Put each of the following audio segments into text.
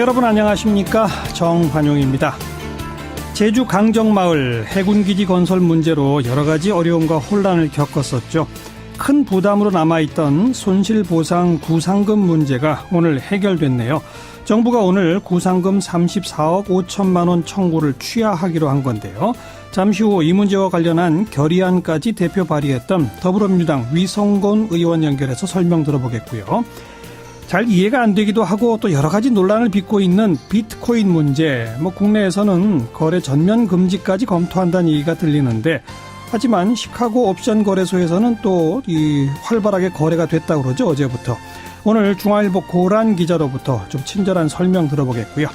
여러분 안녕하십니까? 정환용입니다. 제주 강정마을 해군기지 건설 문제로 여러 가지 어려움과 혼란을 겪었었죠. 큰 부담으로 남아있던 손실보상 구상금 문제가 오늘 해결됐네요. 정부가 오늘 구상금 34억 5천만 원 청구를 취하하기로 한 건데요. 잠시 후 이 문제와 관련한 결의안까지 대표 발의했던 더불어민주당 위성곤 의원 연결해서 설명 들어보겠고요. 잘 이해가 안 되기도 하고 또 여러 가지 논란을 빚고 있는 비트코인 문제, 국내에서는 거래 전면 금지까지 검토한다는 얘기가 들리는데, 하지만 시카고 옵션 거래소에서는 또 활발하게 거래가 됐다고 그러죠, 어제부터. 오늘 중앙일보 고란 기자로부터 좀 친절한 설명 들어보겠고요.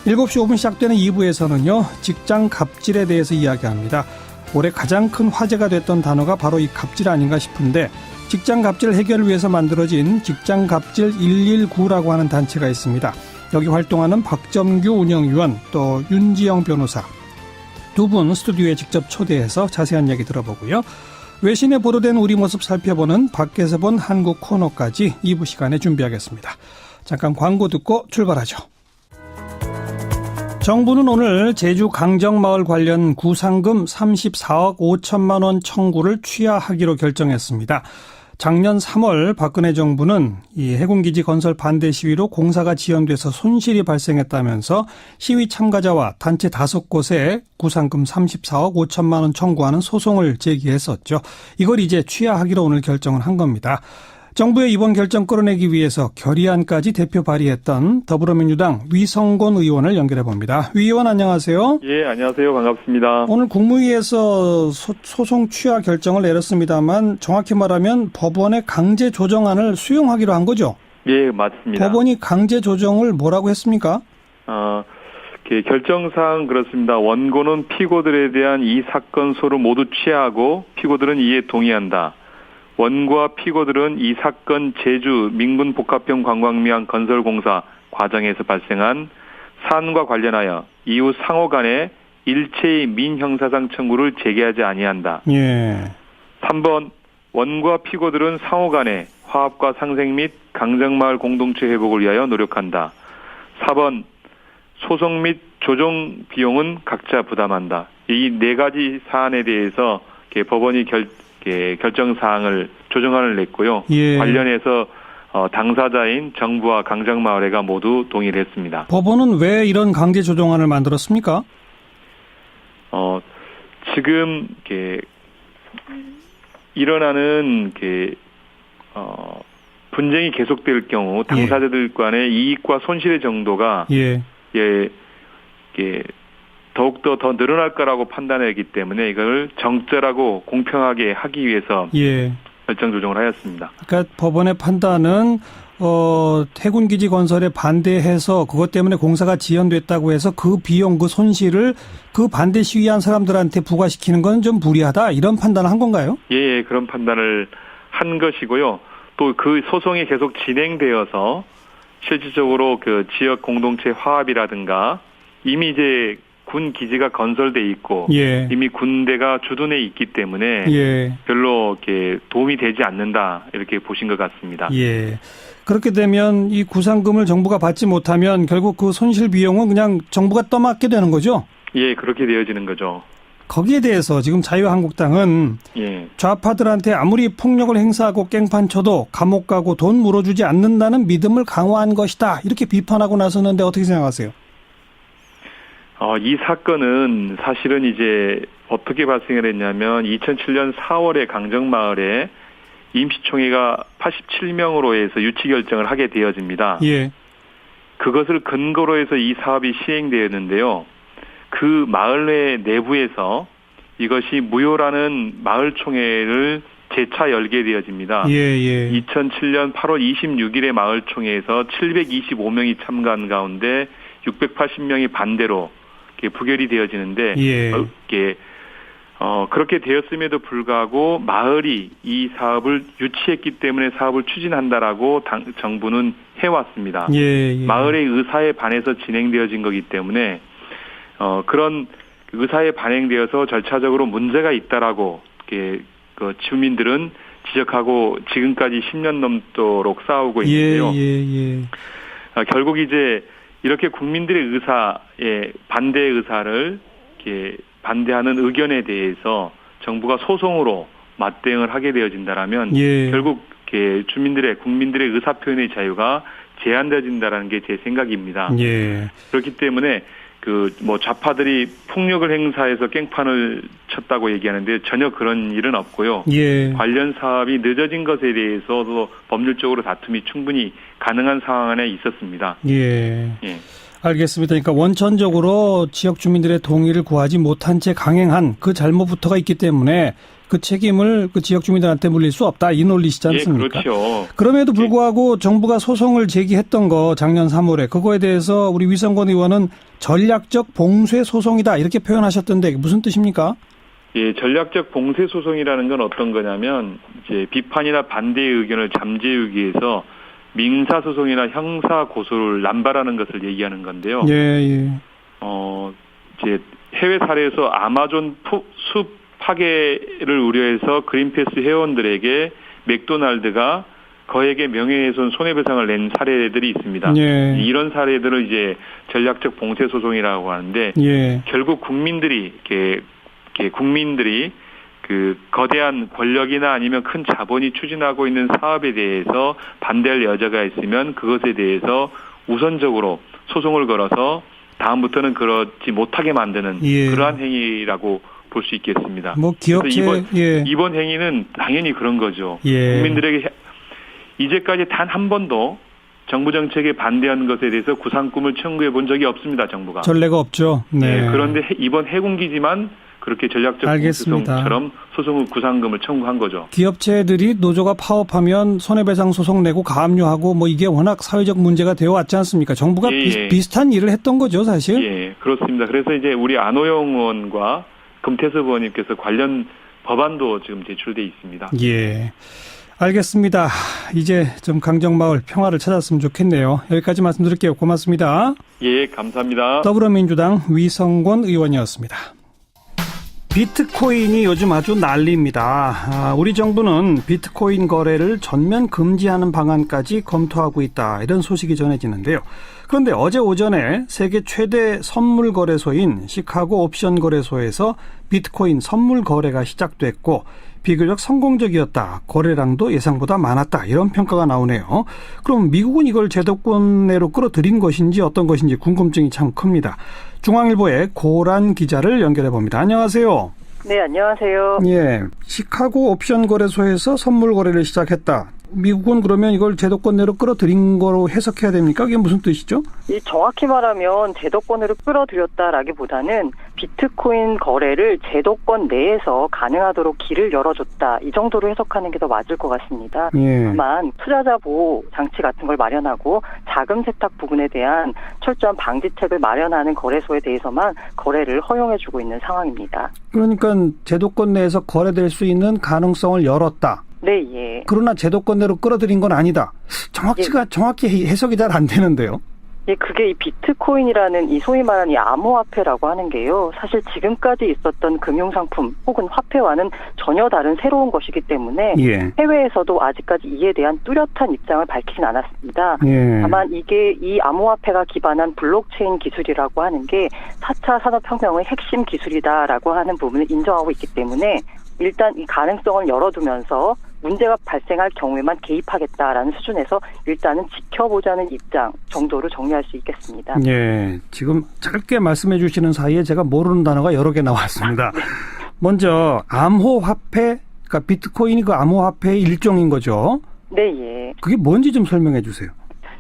7시 5분 시작되는 2부에서는요, 직장 갑질에 대해서 이야기합니다. 올해 가장 큰 화제가 됐던 단어가 바로 이 갑질 아닌가 싶은데, 직장 갑질 해결을 위해서 만들어진 직장 갑질 119라고 하는 단체가 있습니다. 여기 활동하는 박점규 운영위원 또 윤지영 변호사 두 분 스튜디오에 직접 초대해서 자세한 이야기 들어보고요. 외신에 보도된 우리 모습 살펴보는 밖에서 본 한국 코너까지 2부 시간에 준비하겠습니다. 잠깐 광고 듣고 출발하죠. 정부는 오늘 제주 강정마을 관련 구상금 34억 5천만 원 청구를 취하하기로 결정했습니다. 작년 3월 박근혜 정부는 이 해군기지 건설 반대 시위로 공사가 지연돼서 손실이 발생했다면서 시위 참가자와 단체 5곳에 구상금 34억 5천만 원 청구하는 소송을 제기했었죠. 이걸 이제 취하하기로 오늘 결정을 한 겁니다. 정부의 이번 결정 끌어내기 위해서 결의안까지 대표 발의했던 더불어민주당 위성곤 의원을 연결해 봅니다. 위 의원 안녕하세요. 예, 안녕하세요. 반갑습니다. 오늘 국무회의에서 소송 취하 결정을 내렸습니다만 정확히 말하면 법원의 강제 조정안을 수용하기로 한 거죠? 예, 맞습니다. 법원이 강제 조정을 뭐라고 했습니까? 결정사항 그렇습니다. 원고는 피고들에 대한 이 사건 소를 모두 취하하고 피고들은 이에 동의한다. 원고와 피고들은 이 사건 제주 민군복합형 관광미항 건설공사 과정에서 발생한 사안과 관련하여 이후 상호 간에 일체의 민형사상 청구를 제기하지 아니한다. 예. 3번 원고와 피고들은 상호 간에 화합과 상생 및 강정마을 공동체 회복을 위하여 노력한다. 4번 소송 및 조정 비용은 각자 부담한다. 이 네 가지 사안에 대해서 법원이 결정사항을 조정안을 냈고요. 예. 관련해서 당사자인 정부와 강정마을회가 모두 동의를 했습니다. 법원은 왜 이런 강제 조정안을 만들었습니까? 지금 일어나는 분쟁이 계속될 경우 당사자들 간의 이익과 손실의 정도가 더욱더 더 늘어날 거라고 판단했기 때문에 이걸 정절하고 공평하게 하기 위해서 결정 조정을 하였습니다. 그러니까 법원의 판단은 해군기지 건설에 반대해서 그것 때문에 공사가 지연됐다고 해서 그 비용, 그 손실을 그 반대 시위한 사람들한테 부과시키는 건 좀 무리하다 이런 판단을 한 건가요? 예, 그런 판단을 한 것이고요. 또 그 소송이 계속 진행되어서 실질적으로 그 지역 공동체 화합이라든가 이미 이제 군 기지가 건설돼 있고 이미 군대가 주둔해 있기 때문에 별로 이렇게 도움이 되지 않는다 이렇게 보신 것 같습니다. 그렇게 되면 이 구상금을 정부가 받지 못하면 결국 그 손실 비용은 그냥 정부가 떠맡게 되는 거죠? 그렇게 되어지는 거죠. 거기에 대해서 지금 자유한국당은 좌파들한테 아무리 폭력을 행사하고 깽판 쳐도 감옥 가고 돈 물어주지 않는다는 믿음을 강화한 것이다 이렇게 비판하고 나섰는데 어떻게 생각하세요? 이 사건은 사실은 이제 어떻게 발생을 했냐면 2007년 4월에 강정마을에 임시총회가 87명으로 해서 유치 결정을 하게 되어집니다. 그것을 근거로 해서 이 사업이 시행되었는데요. 그 마을회 내부에서 이것이 무효라는 마을총회를 재차 열게 되어집니다. 2007년 8월 26일에 마을총회에서 725명이 참가한 가운데 680명이 반대로 부결이 되어지는데 그렇게 되었음에도 불구하고 마을이 이 사업을 유치했기 때문에 사업을 추진한다라고 정부는 해왔습니다. 마을의 의사에 반해서 진행되어진 거기 때문에 그런 의사에 반영되어서 절차적으로 문제가 있다라고 그 주민들은 지적하고 지금까지 10년 넘도록 싸우고 있는데요. 결국 이제 이렇게 국민들의 의사에 반대의 의사를 이렇게 반대하는 의견에 대해서 정부가 소송으로 맞대응을 하게 되어진다라면 예. 결국 국민들의 의사 표현의 자유가 제한되어진다라는 게 제 생각입니다. 예. 그렇기 때문에 좌파들이 폭력을 행사해서 깽판을 쳤다고 얘기하는데 전혀 그런 일은 없고요. 예. 관련 사업이 늦어진 것에 대해서도 법률적으로 다툼이 충분히 가능한 상황 안에 있었습니다. 예. 예. 알겠습니다. 그러니까 원천적으로 지역 주민들의 동의를 구하지 못한 채 강행한 그 잘못부터가 있기 때문에 그 책임을 그 지역 주민들한테 물릴 수 없다. 이 논리시지 않습니까? 예, 그렇죠. 그럼에도 불구하고 정부가 소송을 제기했던 거 작년 3월에 그거에 대해서 우리 위성권 의원은 전략적 봉쇄 소송이다 이렇게 표현하셨던데 무슨 뜻입니까? 예, 전략적 봉쇄 소송이라는 건 어떤 거냐면 이제 비판이나 반대의 의견을 잠재우기 위해서 민사 소송이나 형사 고소를 남발하는 것을 얘기하는 건데요. 예, 예. 이제 해외 사례에서 아마존 숲 파괴를 우려해서 그린피스 회원들에게 맥도날드가 거액의 명예훼손 손해배상을 낸 사례들이 있습니다. 예. 이런 사례들을 이제 전략적 봉쇄 소송이라고 하는데 예. 결국 국민들이 그 거대한 권력이나 아니면 큰 자본이 추진하고 있는 사업에 대해서 반대할 여자가 있으면 그것에 대해서 우선적으로 소송을 걸어서 다음부터는 그렇지 못하게 만드는 예. 그러한 행위라고 볼 수 있겠습니다. 기업체 이번 행위는 당연히 그런 거죠. 예. 국민들에게 이제까지 단 한 번도 정부 정책에 반대하는 것에 대해서 구상꿈을 청구해 본 적이 없습니다. 정부가. 전례가 없죠. 네. 예, 그런데 이번 해군기지만 그렇게 전략적 소송처럼 소송을 구상금을 청구한 거죠. 기업체들이 노조가 파업하면 손해배상 소송 내고 가압류하고 이게 워낙 사회적 문제가 되어 왔지 않습니까? 정부가 비슷한 일을 했던 거죠, 사실. 예, 그렇습니다. 그래서 이제 우리 안호영 의원과 금태섭 의원님께서 관련 법안도 지금 제출돼 있습니다. 예. 알겠습니다. 이제 좀 강정마을 평화를 찾았으면 좋겠네요. 여기까지 말씀드릴게요. 고맙습니다. 예, 감사합니다. 더불어민주당 위성권 의원이었습니다. 비트코인이 요즘 아주 난리입니다. 우리 정부는 비트코인 거래를 전면 금지하는 방안까지 검토하고 있다. 이런 소식이 전해지는데요. 그런데 어제 오전에 세계 최대 선물 거래소인 시카고 옵션 거래소에서 비트코인 선물 거래가 시작됐고 비교적 성공적이었다. 거래량도 예상보다 많았다. 이런 평가가 나오네요. 그럼 미국은 이걸 제도권 내로 끌어들인 것인지 어떤 것인지 궁금증이 참 큽니다. 중앙일보의 고란 기자를 연결해 봅니다. 안녕하세요. 네, 안녕하세요. 예, 시카고 옵션 거래소에서 선물 거래를 시작했다. 미국은 그러면 이걸 제도권 내로 끌어들인 거로 해석해야 됩니까? 그게 무슨 뜻이죠? 정확히 말하면 제도권으로 끌어들였다라기보다는 비트코인 거래를 제도권 내에서 가능하도록 길을 열어줬다. 이 정도로 해석하는 게 더 맞을 것 같습니다. 예. 다만 투자자 보호 장치 같은 걸 마련하고 자금 세탁 부분에 대한 철저한 방지책을 마련하는 거래소에 대해서만 거래를 허용해주고 있는 상황입니다. 그러니까 제도권 내에서 거래될 수 있는 가능성을 열었다. 네, 예. 그러나 제도권 내로 끌어들인 건 아니다. 정확히 해석이 잘 안 되는데요. 예, 그게 이 비트코인이라는 이 소위 말하는 이 암호화폐라고 하는 게요. 사실 지금까지 있었던 금융상품 혹은 화폐와는 전혀 다른 새로운 것이기 때문에 예. 해외에서도 아직까지 이에 대한 뚜렷한 입장을 밝히진 않았습니다. 예. 다만 이게 이 암호화폐가 기반한 블록체인 기술이라고 하는 게 4차 산업혁명의 핵심 기술이다라고 하는 부분을 인정하고 있기 때문에 일단 이 가능성을 열어두면서 문제가 발생할 경우에만 개입하겠다라는 수준에서 일단은 지켜보자는 입장 정도로 정리할 수 있겠습니다. 예, 지금 짧게 말씀해 주시는 사이에 제가 모르는 단어가 여러 개 나왔습니다. 먼저 암호화폐, 그러니까 비트코인이 그 암호화폐의 일종인 거죠? 네, 예. 그게 뭔지 좀 설명해 주세요.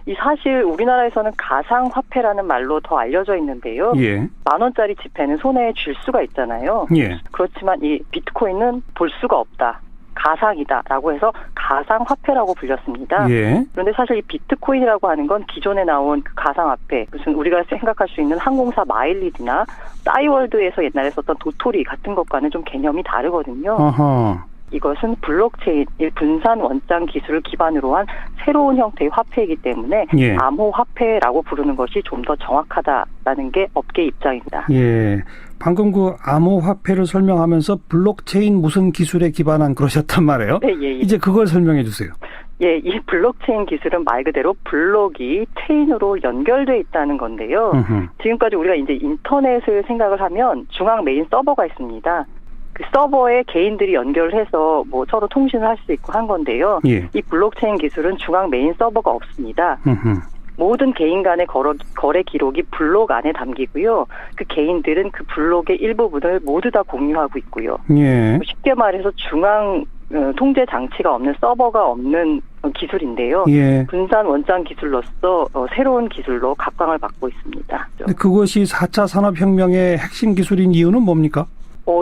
이 사실 우리나라에서는 가상화폐라는 말로 더 알려져 있는데요. 예. 10,000원짜리 지폐는 손에 쥘 수가 있잖아요. 예. 그렇지만 이 비트코인은 볼 수가 없다. 가상이다라고 해서 가상화폐라고 불렸습니다. 예. 그런데 사실 이 비트코인이라고 하는 건 기존에 나온 그 가상화폐, 무슨 우리가 생각할 수 있는 항공사 마일리지나 싸이월드에서 옛날에 썼던 도토리 같은 것과는 좀 개념이 다르거든요. 어허. 이것은 블록체인, 분산 원장 기술을 기반으로 한 새로운 형태의 화폐이기 때문에 예. 암호화폐라고 부르는 것이 좀 더 정확하다라는 게 업계 입장입니다. 예. 방금 그 암호화폐를 설명하면서 블록체인 무슨 기술에 기반한 그러셨단 말이에요? 네, 예, 예. 이제 그걸 설명해 주세요. 예, 이 블록체인 기술은 말 그대로 블록이 체인으로 연결돼 있다는 건데요. 지금까지 우리가 이제 인터넷을 생각을 하면 중앙 메인 서버가 있습니다. 그 서버에 개인들이 연결해서 뭐 서로 통신을 할 수 있고 한 건데요. 예. 이 블록체인 기술은 중앙 메인 서버가 없습니다. 모든 개인 간의 거래 기록이 블록 안에 담기고요. 그 개인들은 그 블록의 일부분을 모두 다 공유하고 있고요. 예. 쉽게 말해서 중앙 통제 장치가 없는 서버가 없는 기술인데요. 예. 분산 원장 기술로서 새로운 기술로 각광을 받고 있습니다. 근데 그것이 4차 산업혁명의 핵심 기술인 이유는 뭡니까?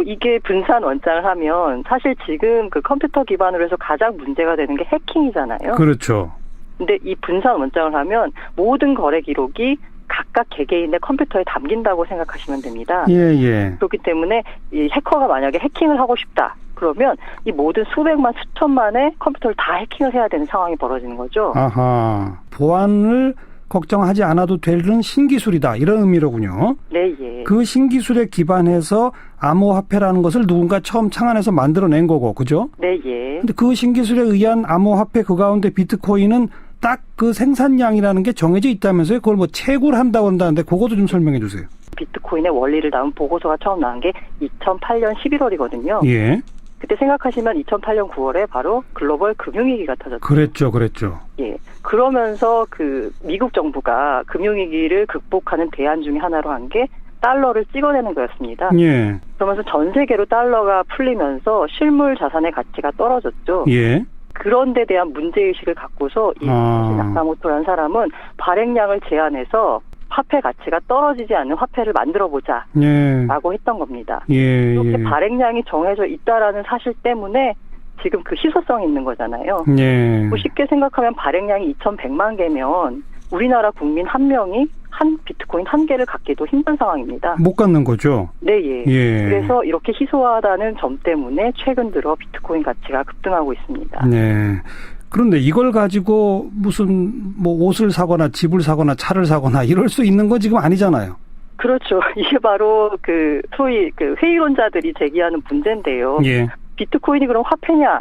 이게 분산 원장을 하면 사실 지금 그 컴퓨터 기반으로 해서 가장 문제가 되는 게 해킹이잖아요. 그렇죠. 근데 이 분산 원장을 하면 모든 거래 기록이 각각 개개인의 컴퓨터에 담긴다고 생각하시면 됩니다. 예. 그렇기 때문에 이 해커가 만약에 해킹을 하고 싶다. 그러면 이 모든 수백만 수천만의 컴퓨터를 다 해킹을 해야 되는 상황이 벌어지는 거죠. 아하. 보안을 걱정하지 않아도 되는 신기술이다. 이런 의미로군요. 네, 예. 그 신기술에 기반해서 암호화폐라는 것을 누군가 처음 창안해서 만들어낸 거고, 그죠? 네, 예. 근데 그 신기술에 의한 암호화폐 그 가운데 비트코인은 딱 그 생산량이라는 게 정해져 있다면서요? 그걸 뭐 채굴 한다고 한다는데 그것도 좀 설명해 주세요. 비트코인의 원리를 담은 보고서가 처음 나온 게 2008년 11월이거든요. 예. 그때 생각하시면 2008년 9월에 바로 글로벌 금융위기가 터졌죠. 그랬죠. 예. 그러면서 그 미국 정부가 금융위기를 극복하는 대안 중에 하나로 한 게 달러를 찍어내는 거였습니다. 예. 그러면서 전 세계로 달러가 풀리면서 실물 자산의 가치가 떨어졌죠. 예. 그런 데 대한 문제의식을 갖고서 이 나카모토라는 사람은 발행량을 제한해서 화폐 가치가 떨어지지 않는 화폐를 만들어보자 라고 했던 겁니다. 이렇게 발행량이 정해져 있다라는 사실 때문에 지금 그 희소성이 있는 거잖아요. 뭐 쉽게 생각하면 발행량이 2100만 개면 우리나라 국민 한 명이 한 비트코인 한 개를 갖기도 힘든 상황입니다. 못 갖는 거죠? 네, 예. 그래서 이렇게 희소하다는 점 때문에 최근 들어 비트코인 가치가 급등하고 있습니다. 네. 그런데 이걸 가지고 무슨 뭐 옷을 사거나 집을 사거나 차를 사거나 이럴 수 있는 건 지금 아니잖아요. 그렇죠. 이게 바로 그 소위 그 회의론자들이 제기하는 문제인데요. 예. 비트코인이 그럼 화폐냐?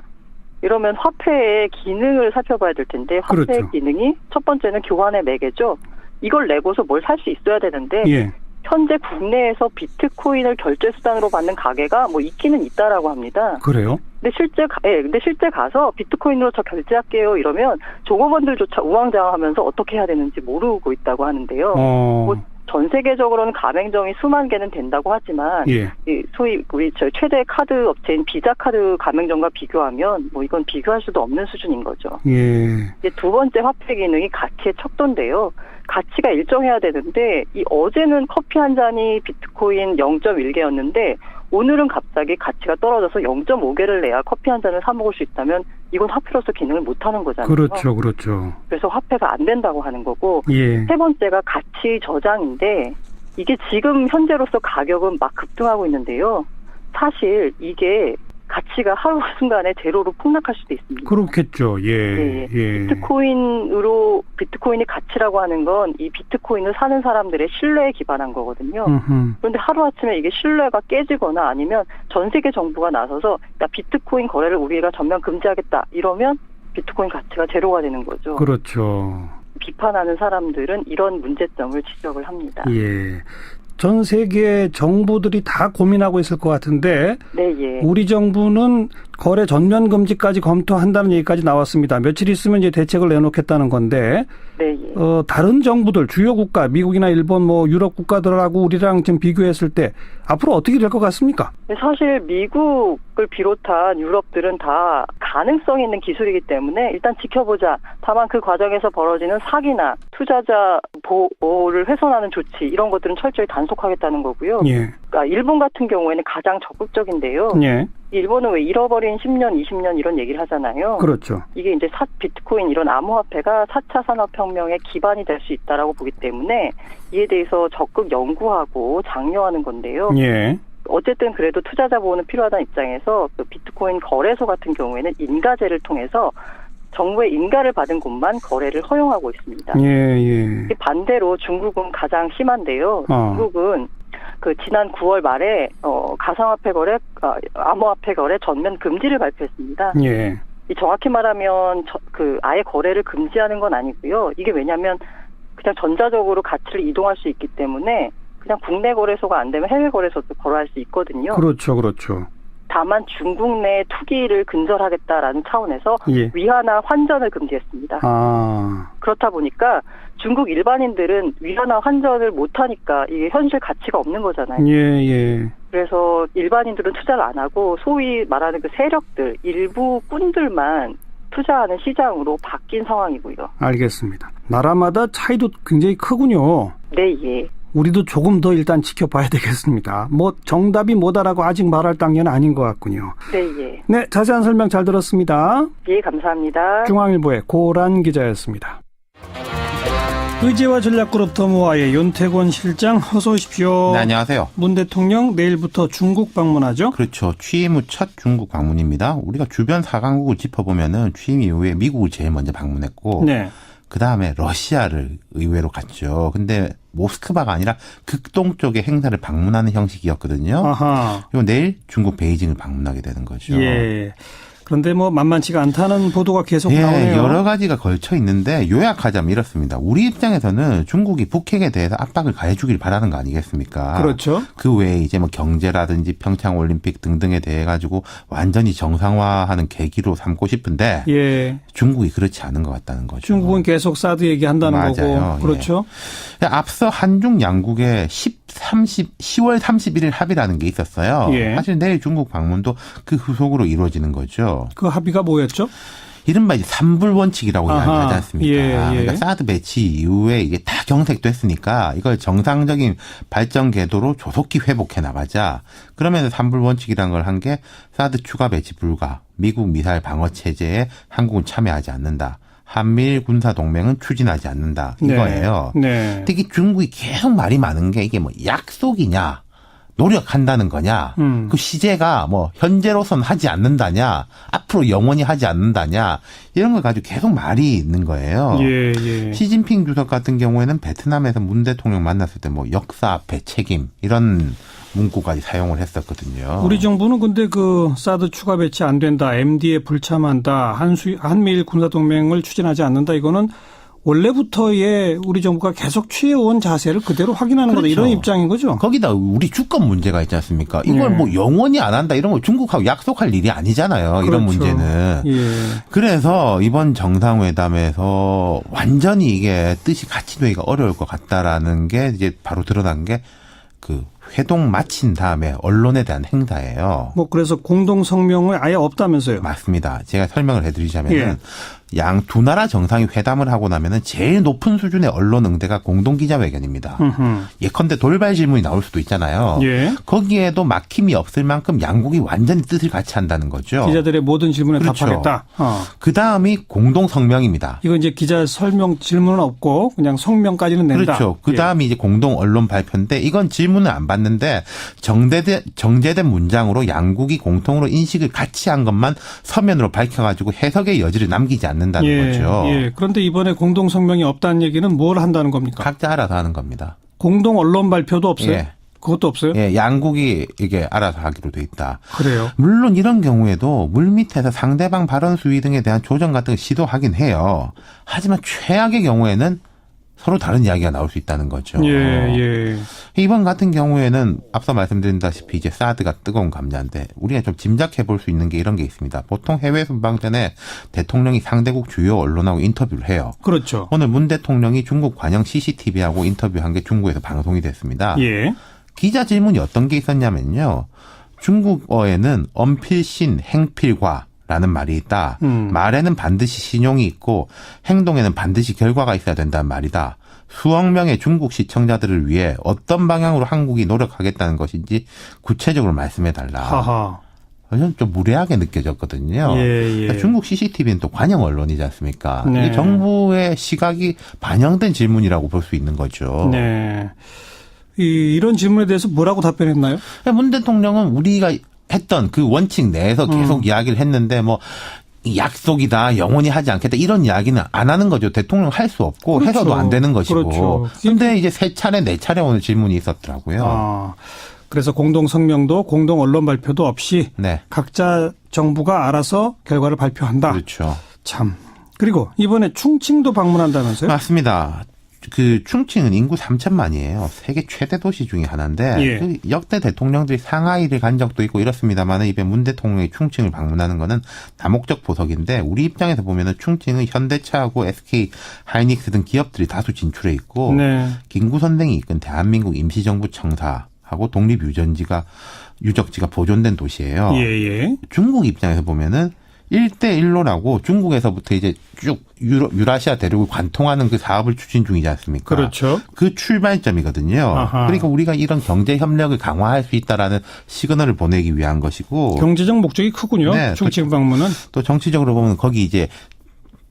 이러면 화폐의 기능을 살펴봐야 될 텐데 화폐의 그렇죠. 기능이 첫 번째는 교환의 매개죠. 이걸 내고서 뭘 살 수 있어야 되는데 예. 현재 국내에서 비트코인을 결제 수단으로 받는 가게가 뭐 있기는 있다라고 합니다. 그래요? 근데 실제 가서 비트코인으로 저 결제할게요 이러면 종업원들조차 우왕좌왕하면서 어떻게 해야 되는지 모르고 있다고 하는데요. 뭐 전 세계적으로는 가맹점이 수만 개는 된다고 하지만 예. 이 소위 우리 최대 카드 업체인 비자 카드 가맹점과 비교하면 뭐 이건 비교할 수도 없는 수준인 거죠. 예. 이제 두 번째 화폐 기능이 가치의 척도인데요. 가치가 일정해야 되는데 이 어제는 커피 한 잔이 비트코인 0.1개였는데 오늘은 갑자기 가치가 떨어져서 0.5개를 내야 커피 한 잔을 사 먹을 수 있다면 이건 화폐로서 기능을 못하는 거잖아요. 그렇죠. 그래서 화폐가 안 된다고 하는 거고 예. 세 번째가 가치 저장인데 이게 지금 현재로서 가격은 막 급등하고 있는데요. 사실 이게 가치가 하루순간에 제로로 폭락할 수도 있습니다. 그렇겠죠. 예. 비트코인이 가치라고 하는 건 이 비트코인을 사는 사람들의 신뢰에 기반한 거거든요. 그런데 하루아침에 이게 신뢰가 깨지거나 아니면 전 세계 정부가 나서서 야, 비트코인 거래를 우리가 전면 금지하겠다 이러면 비트코인 가치가 제로가 되는 거죠. 그렇죠. 비판하는 사람들은 이런 문제점을 지적을 합니다. 예. 전 세계 정부들이 다 고민하고 있을 것 같은데 네, 예. 우리 정부는 거래 전면 금지까지 검토한다는 얘기까지 나왔습니다. 며칠 있으면 이제 대책을 내놓겠다는 건데 네, 예. 다른 정부들 주요 국가 미국이나 일본 뭐 유럽 국가들하고 우리랑 좀 비교했을 때 앞으로 어떻게 될 것 같습니까? 사실 미국을 비롯한 유럽들은 다 가능성이 있는 기술이기 때문에 일단 지켜보자. 다만 그 과정에서 벌어지는 사기나 투자자 보호를 훼손하는 조치 이런 것들은 철저히 단속하겠다는 거고요. 예. 그러니까 일본 같은 경우에는 가장 적극적인데요. 예. 일본은 왜 잃어버린 10년, 20년 이런 얘기를 하잖아요. 그렇죠. 이게 이제 비트코인 이런 암호화폐가 4차 산업혁명의 기반이 될 수 있다라고 보기 때문에 이에 대해서 적극 연구하고 장려하는 건데요. 예. 어쨌든 그래도 투자자 보호는 필요하다는 입장에서 그 비트코인 거래소 같은 경우에는 인가제를 통해서 정부의 인가를 받은 곳만 거래를 허용하고 있습니다. 예. 반대로 중국은 가장 심한데요. 중국은 그 지난 9월 말에 가상화폐 거래, 암호화폐 거래 전면 금지를 발표했습니다. 예. 정확히 말하면 아예 거래를 금지하는 건 아니고요. 이게 왜냐하면 그냥 전자적으로 가치를 이동할 수 있기 때문에 그냥 국내 거래소가 안 되면 해외 거래소도 거래할 수 있거든요. 그렇죠, 그렇죠. 다만 중국 내 투기를 근절하겠다라는 차원에서 예. 위안화 환전을 금지했습니다. 그렇다 보니까 중국 일반인들은 위안화 환전을 못하니까 이게 현실 가치가 없는 거잖아요. 예. 그래서 일반인들은 투자를 안 하고 소위 말하는 그 세력들, 일부 꾼들만 투자하는 시장으로 바뀐 상황이고요. 알겠습니다. 나라마다 차이도 굉장히 크군요. 네, 예. 우리도 조금 더 일단 지켜봐야 되겠습니다. 정답이 뭐다라고 아직 말할 단계는 아닌 것 같군요. 네, 예. 네, 자세한 설명 잘 들었습니다. 예, 감사합니다. 중앙일보의 고란 기자였습니다. 의제와 전략그룹 더모아의 윤태권 실장 어서 오십시오. 네, 안녕하세요. 문 대통령 내일부터 중국 방문하죠? 그렇죠. 취임 후 첫 중국 방문입니다. 우리가 주변 4강국을 짚어보면은 취임 이후에 미국을 제일 먼저 방문했고 네. 그다음에 러시아를 의외로 갔죠. 근데 모스크바가 아니라 극동 쪽의 행사를 방문하는 형식이었거든요. 아하. 그리고 내일 중국 베이징을 방문하게 되는 거죠. 예. 그런데 만만치가 않다는 보도가 계속 나오네요. 여러 가지가 걸쳐 있는데 요약하자면 이렇습니다. 우리 입장에서는 중국이 북핵에 대해서 압박을 가해주길 바라는 거 아니겠습니까? 그렇죠. 그 외에 이제 경제라든지 평창 올림픽 등등에 대해 가지고 완전히 정상화하는 계기로 삼고 싶은데 예. 중국이 그렇지 않은 것 같다는 거죠. 중국은 계속 사드 얘기한다는 맞아요. 거고. 그렇죠. 예. 앞서 한중 양국의 10월 31일 합의라는 게 있었어요. 예. 사실 내일 중국 방문도 그 후속으로 이루어지는 거죠. 그 합의가 뭐였죠? 이른바 이제 삼불 원칙이라고 이야기하지 않습니까? 예. 그러니까 사드 배치 이후에 이게 다 경색됐으니까 이걸 정상적인 발전 궤도로 조속히 회복해 나가자. 그러면서 삼불 원칙이라는 걸 한 게 사드 추가 배치 불가, 미국 미사일 방어 체제에 한국은 참여하지 않는다. 한미일 군사 동맹은 추진하지 않는다. 이거예요. 네. 특히 중국이 계속 말이 많은 게 이게 약속이냐, 노력한다는 거냐, 그 시제가 현재로선 하지 않는다냐, 앞으로 영원히 하지 않는다냐, 이런 걸 가지고 계속 말이 있는 거예요. 예. 시진핑 주석 같은 경우에는 베트남에서 문 대통령 만났을 때 역사 앞에 책임, 이런 문구까지 사용을 했었거든요. 우리 정부는 근데 사드 추가 배치 안 된다, MD에 불참한다, 한미일 군사동맹을 추진하지 않는다, 이거는 원래부터의 우리 정부가 계속 취해온 자세를 그대로 확인하는 거다, 이런 입장인 거죠. 거기다 우리 주권 문제가 있지 않습니까? 이걸 영원히 안 한다 이런 걸 중국하고 약속할 일이 아니잖아요. 그렇죠. 이런 문제는. 예. 그래서 이번 정상회담에서 완전히 이게 뜻이 같이 되기가 어려울 것 같다라는 게 이제 바로 드러난 게 회동 마친 다음에 언론에 대한 행사예요. 그래서 공동 성명은 아예 없다면서요? 맞습니다. 제가 설명을 해드리자면은 양 두 나라 정상이 회담을 하고 나면은 제일 높은 수준의 언론 응대가 공동 기자회견입니다. 예컨대 돌발 질문이 나올 수도 있잖아요. 예. 거기에도 막힘이 없을 만큼 양국이 완전히 뜻을 같이 한다는 거죠. 기자들의 모든 질문에 그렇죠. 답하겠다. 그 다음이 공동 성명입니다. 이거 이제 기자 설명 질문은 없고 그냥 성명까지는 낸다. 그렇죠. 그 다음이 이제 공동 언론 발표인데 이건 질문을 안 받는데 정제된 문장으로 양국이 공통으로 인식을 같이 한 것만 서면으로 밝혀가지고 해석의 여지를 남기지 않는다는 거죠. 예. 그런데 이번에 공동 성명이 없다는 얘기는 뭘 한다는 겁니까? 각자 알아서 하는 겁니다. 공동 언론 발표도 없어요? 예. 그것도 없어요? 예, 양국이 이게 알아서 하기로 돼 있다. 그래요? 물론 물론 이런 경우에도 물밑에서 상대방 발언 수위 등에 대한 조정 같은 걸 시도하긴 해요. 하지만 최악의 경우에는 서로 다른 이야기가 나올 수 있다는 거죠. 예. 이번 같은 경우에는 앞서 말씀드린다시피 이제 사드가 뜨거운 감자인데 우리가 좀 짐작해 볼 수 있는 게 이런 게 있습니다. 보통 해외 순방 전에 대통령이 상대국 주요 언론하고 인터뷰를 해요. 그렇죠. 오늘 문 대통령이 중국 관영 CCTV하고 인터뷰한 게 중국에서 방송이 됐습니다. 예. 기자 질문이 어떤 게 있었냐면요. 중국어에는 언필신 행필과 라는 말이 있다. 말에는 반드시 신용이 있고 행동에는 반드시 결과가 있어야 된다는 말이다. 수억 명의 중국 시청자들을 위해 어떤 방향으로 한국이 노력하겠다는 것인지 구체적으로 말씀해달라. 하하. 저는 좀 무례하게 느껴졌거든요. 예. 중국 CCTV는 또 관영 언론이지 않습니까? 네. 이게 정부의 시각이 반영된 질문이라고 볼 수 있는 거죠. 네. 이런 질문에 대해서 뭐라고 답변했나요? 문 대통령은 우리가 했던 그 원칙 내에서 계속 이야기를 했는데 약속이다, 영원히 하지 않겠다 이런 이야기는 안 하는 거죠. 대통령 할 수 없고 그렇죠. 해서도 안 되는 것이고. 그렇죠. 그런데 이제 3차례, 4차례 오늘 질문이 있었더라고요. 그래서 공동 성명도 공동 언론 발표도 없이 네. 각자 정부가 알아서 결과를 발표한다. 그렇죠. 참. 그리고 이번에 충칭도 방문한다면서요? 맞습니다. 그 충칭은 인구 3천만이에요. 세계 최대 도시 중에 하나인데 예. 그 역대 대통령들이 상하이를 간 적도 있고 이렇습니다만 이번 문 대통령이 충칭을 방문하는 거는 다목적 보석인데 우리 입장에서 보면은 충칭은 현대차하고 SK 하이닉스 등 기업들이 다수 진출해 있고 네. 김구 선생이 이끈 대한민국 임시정부 청사하고 독립유전지가 유적지가 보존된 도시예요. 예. 중국 입장에서 보면은 1대1로라고 중국에서부터 이제 쭉 유라시아 대륙을 관통하는 그 사업을 추진 중이지 않습니까? 그렇죠. 그 출발점이거든요. 아하. 그러니까 우리가 이런 경제 협력을 강화할 수 있다라는 시그널을 보내기 위한 것이고. 경제적 목적이 크군요. 네, 충칭 방문은. 또 정치적으로 보면 거기 이제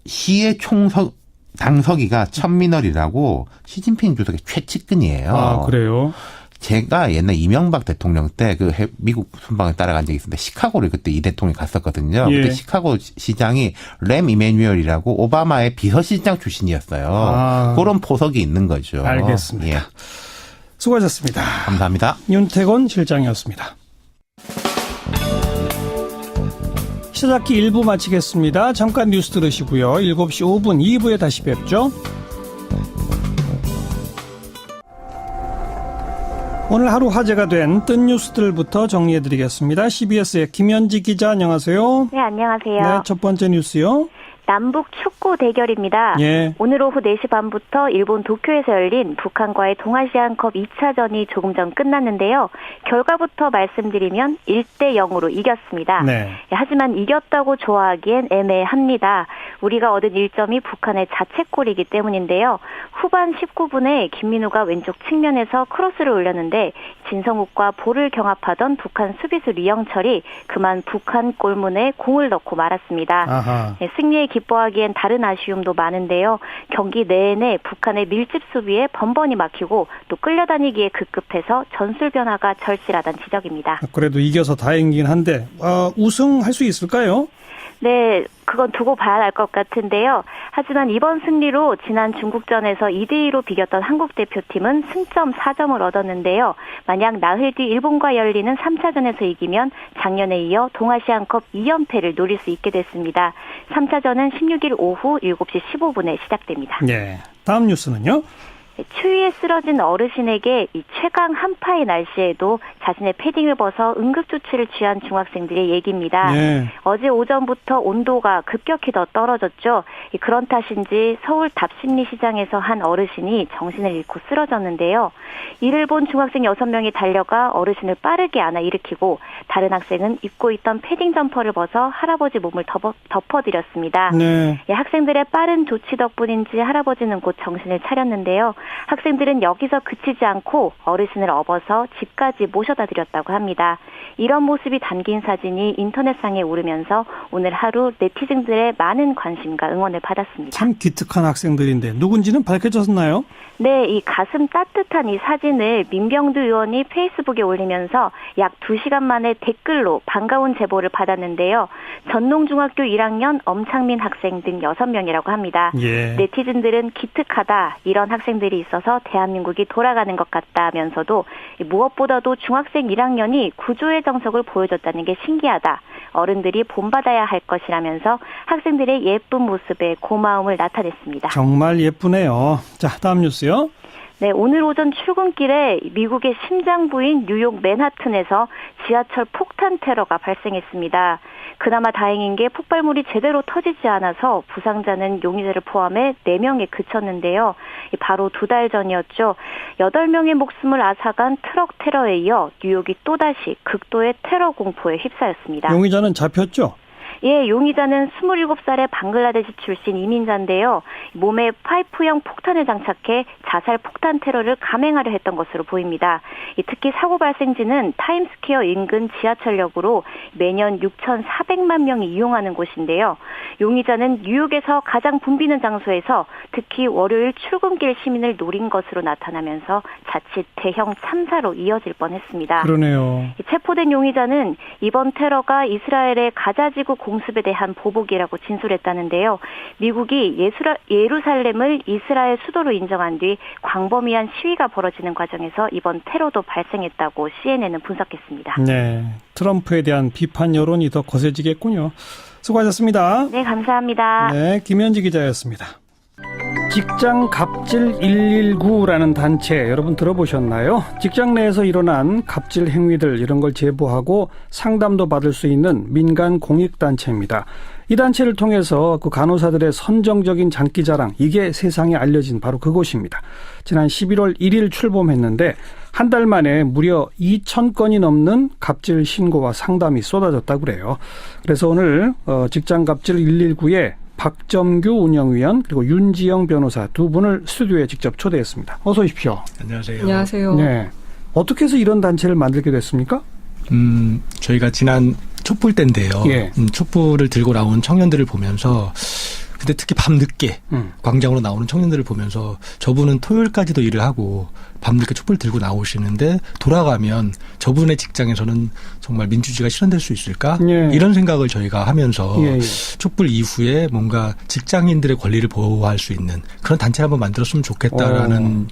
시의 총석 당서기가 천민월이라고 시진핑 주석의 최측근이에요. 아, 그래요? 제가 옛날 이명박 대통령 때 그 미국 순방을 따라간 적이 있었는데 시카고를 그때 이 대통령이 갔었거든요. 예. 그때 시카고 시장이 램 이메뉴얼이라고 오바마의 비서실장 출신이었어요. 아. 그런 포석이 있는 거죠. 알겠습니다. 예. 수고하셨습니다. 감사합니다. 윤태곤 실장이었습니다. 시사잡기 1부 마치겠습니다. 잠깐 뉴스 들으시고요. 7시 5분 2부에 다시 뵙죠. 오늘 하루 화제가 된 뜬 뉴스들부터 정리해드리겠습니다. CBS의 김현지 기자 안녕하세요. 네, 안녕하세요. 네, 첫 번째 뉴스요. 남북 축구 대결입니다. 예. 오늘 오후 4시 반부터 일본 도쿄에서 열린 북한과의 동아시안컵 2차전이 조금 전 끝났는데요. 결과부터 말씀드리면 1대0으로 이겼습니다. 네. 하지만 이겼다고 좋아하기엔 애매합니다. 우리가 얻은 1점이 북한의 자책골이기 때문인데요. 후반 19분에 김민우가 왼쪽 측면에서 크로스를 올렸는데 진성욱과 볼을 경합하던 북한 수비수 류영철이 그만 북한 골문에 공을 넣고 말았습니다. 아하. 네, 승리에 기뻐하기엔 다른 아쉬움도 많은데요. 경기 내내 북한의 밀집 수비에 번번이 막히고 또 끌려다니기에 급급해서 전술 변화가 절실하다는 지적입니다. 그래도 이겨서 다행이긴 한데 우승할 수 있을까요? 네, 그건 두고 봐야 할 것 같은데요. 하지만 이번 승리로 지난 중국전에서 2대2로 비겼던 한국 대표팀은 승점 4점을 얻었는데요. 만약 나흘 뒤 일본과 열리는 3차전에서 이기면 작년에 이어 동아시안컵 2연패를 노릴 수 있게 됐습니다. 3차전은 16일 오후 7시 15분에 시작됩니다. 네. 다음 뉴스는요? 추위에 쓰러진 어르신에게 이 최강 한파의 날씨에도 자신의 패딩을 벗어 응급조치를 취한 중학생들의 얘기입니다. 네. 어제 오전부터 온도가 급격히 더 떨어졌죠. 그런 탓인지 서울 답심리 시장에서 한 어르신이 정신을 잃고 쓰러졌는데요. 이를 본 중학생 6명이 달려가 어르신을 빠르게 안아 일으키고 다른 학생은 입고 있던 패딩 점퍼를 벗어 할아버지 몸을 덮어드렸습니다. 네. 학생들의 빠른 조치 덕분인지 할아버지는 곧 정신을 차렸는데요. 학생들은 여기서 그치지 않고 어르신을 업어서 집까지 모셔다 드렸다고 합니다. 이런 모습이 담긴 사진이 인터넷상에 오르면서 오늘 하루 네티즌들의 많은 관심과 응원을 받았습니다. 참 기특한 학생들인데 누군지는 밝혀졌나요? 네, 이 가슴 따뜻한 이 사진을 민병두 의원이 페이스북에 올리면서 약 2시간 만에 댓글로 반가운 제보를 받았는데요. 전농중학교 1학년 엄창민 학생 등 6명이라고 합니다. 예. 네티즌들은 기특하다, 이런 학생들이 있어서 대한민국이 돌아가는 것 같다면서도 무엇보다도 중학생 1학년이 구조의 정석을 보여줬다는 게 신기하다. 어른들이 본받아야 할 것이라면서 학생들의 예쁜 모습에 고마움을 나타냈습니다. 정말 예쁘네요. 자, 다음 뉴스요. 네, 오늘 오전 출근길에 미국의 심장부인 뉴욕 맨하튼에서 지하철 폭탄 테러가 발생했습니다. 그나마 다행인 게 폭발물이 제대로 터지지 않아서 부상자는 용의자를 포함해 4명에 그쳤는데요. 바로 2달 전이었죠. 8명의 목숨을 앗아간 트럭 테러에 이어 뉴욕이 또다시 극도의 테러 공포에 휩싸였습니다. 용의자는 잡혔죠? 예, 용의자는 27살의 방글라데시 출신 이민자인데요. 몸에 파이프형 폭탄을 장착해 자살 폭탄 테러를 감행하려 했던 것으로 보입니다. 특히 사고 발생지는 타임스퀘어 인근 지하철역으로 매년 6,400만 명이 이용하는 곳인데요. 용의자는 뉴욕에서 가장 붐비는 장소에서 특히 월요일 출근길 시민을 노린 것으로 나타나면서 자칫 대형 참사로 이어질 뻔했습니다. 그러네요. 체포된 용의자는 이번 테러가 이스라엘의 가자지구 공습에 대한 보복이라고 진술했다는데요. 미국이 예루살렘을 이스라엘 수도로 인정한 뒤 광범위한 시위가 벌어지는 과정에서 이번 테러도 발생했다고 CNN은 분석했습니다. 네, 트럼프에 대한 비판 여론이 더 거세지겠군요. 수고하셨습니다. 네, 감사합니다. 네, 김현지 기자였습니다. 직장 갑질 119라는 단체 여러분 들어보셨나요? 직장 내에서 일어난 갑질 행위들 이런 걸 제보하고 상담도 받을 수 있는 민간 공익단체입니다. 이 단체를 통해서 그 간호사들의 선정적인 장기자랑 이게 세상에 알려진 바로 그곳입니다. 지난 11월 1일 출범했는데 한 달 만에 무려 2,000건이 넘는 갑질 신고와 상담이 쏟아졌다고 그래요. 그래서 오늘 직장 갑질 119에 박점규 운영위원 그리고 윤지영 변호사 두 분을 스튜디오에 직접 초대했습니다. 어서 오십시오. 안녕하세요. 안녕하세요. 네. 어떻게 해서 이런 단체를 만들게 됐습니까? 저희가 지난 촛불 때인데요. 예. 촛불을 들고 나온 청년들을 보면서 근데 특히 밤늦게 광장으로 나오는 청년들을 보면서 저분은 토요일까지도 일을 하고 밤늦게 촛불 들고 나오시는데 돌아가면 저분의 직장에서는 정말 민주주의가 실현될 수 있을까? 예. 이런 생각을 저희가 하면서 예. 촛불 이후에 뭔가 직장인들의 권리를 보호할 수 있는 그런 단체를 한번 만들었으면 좋겠다라는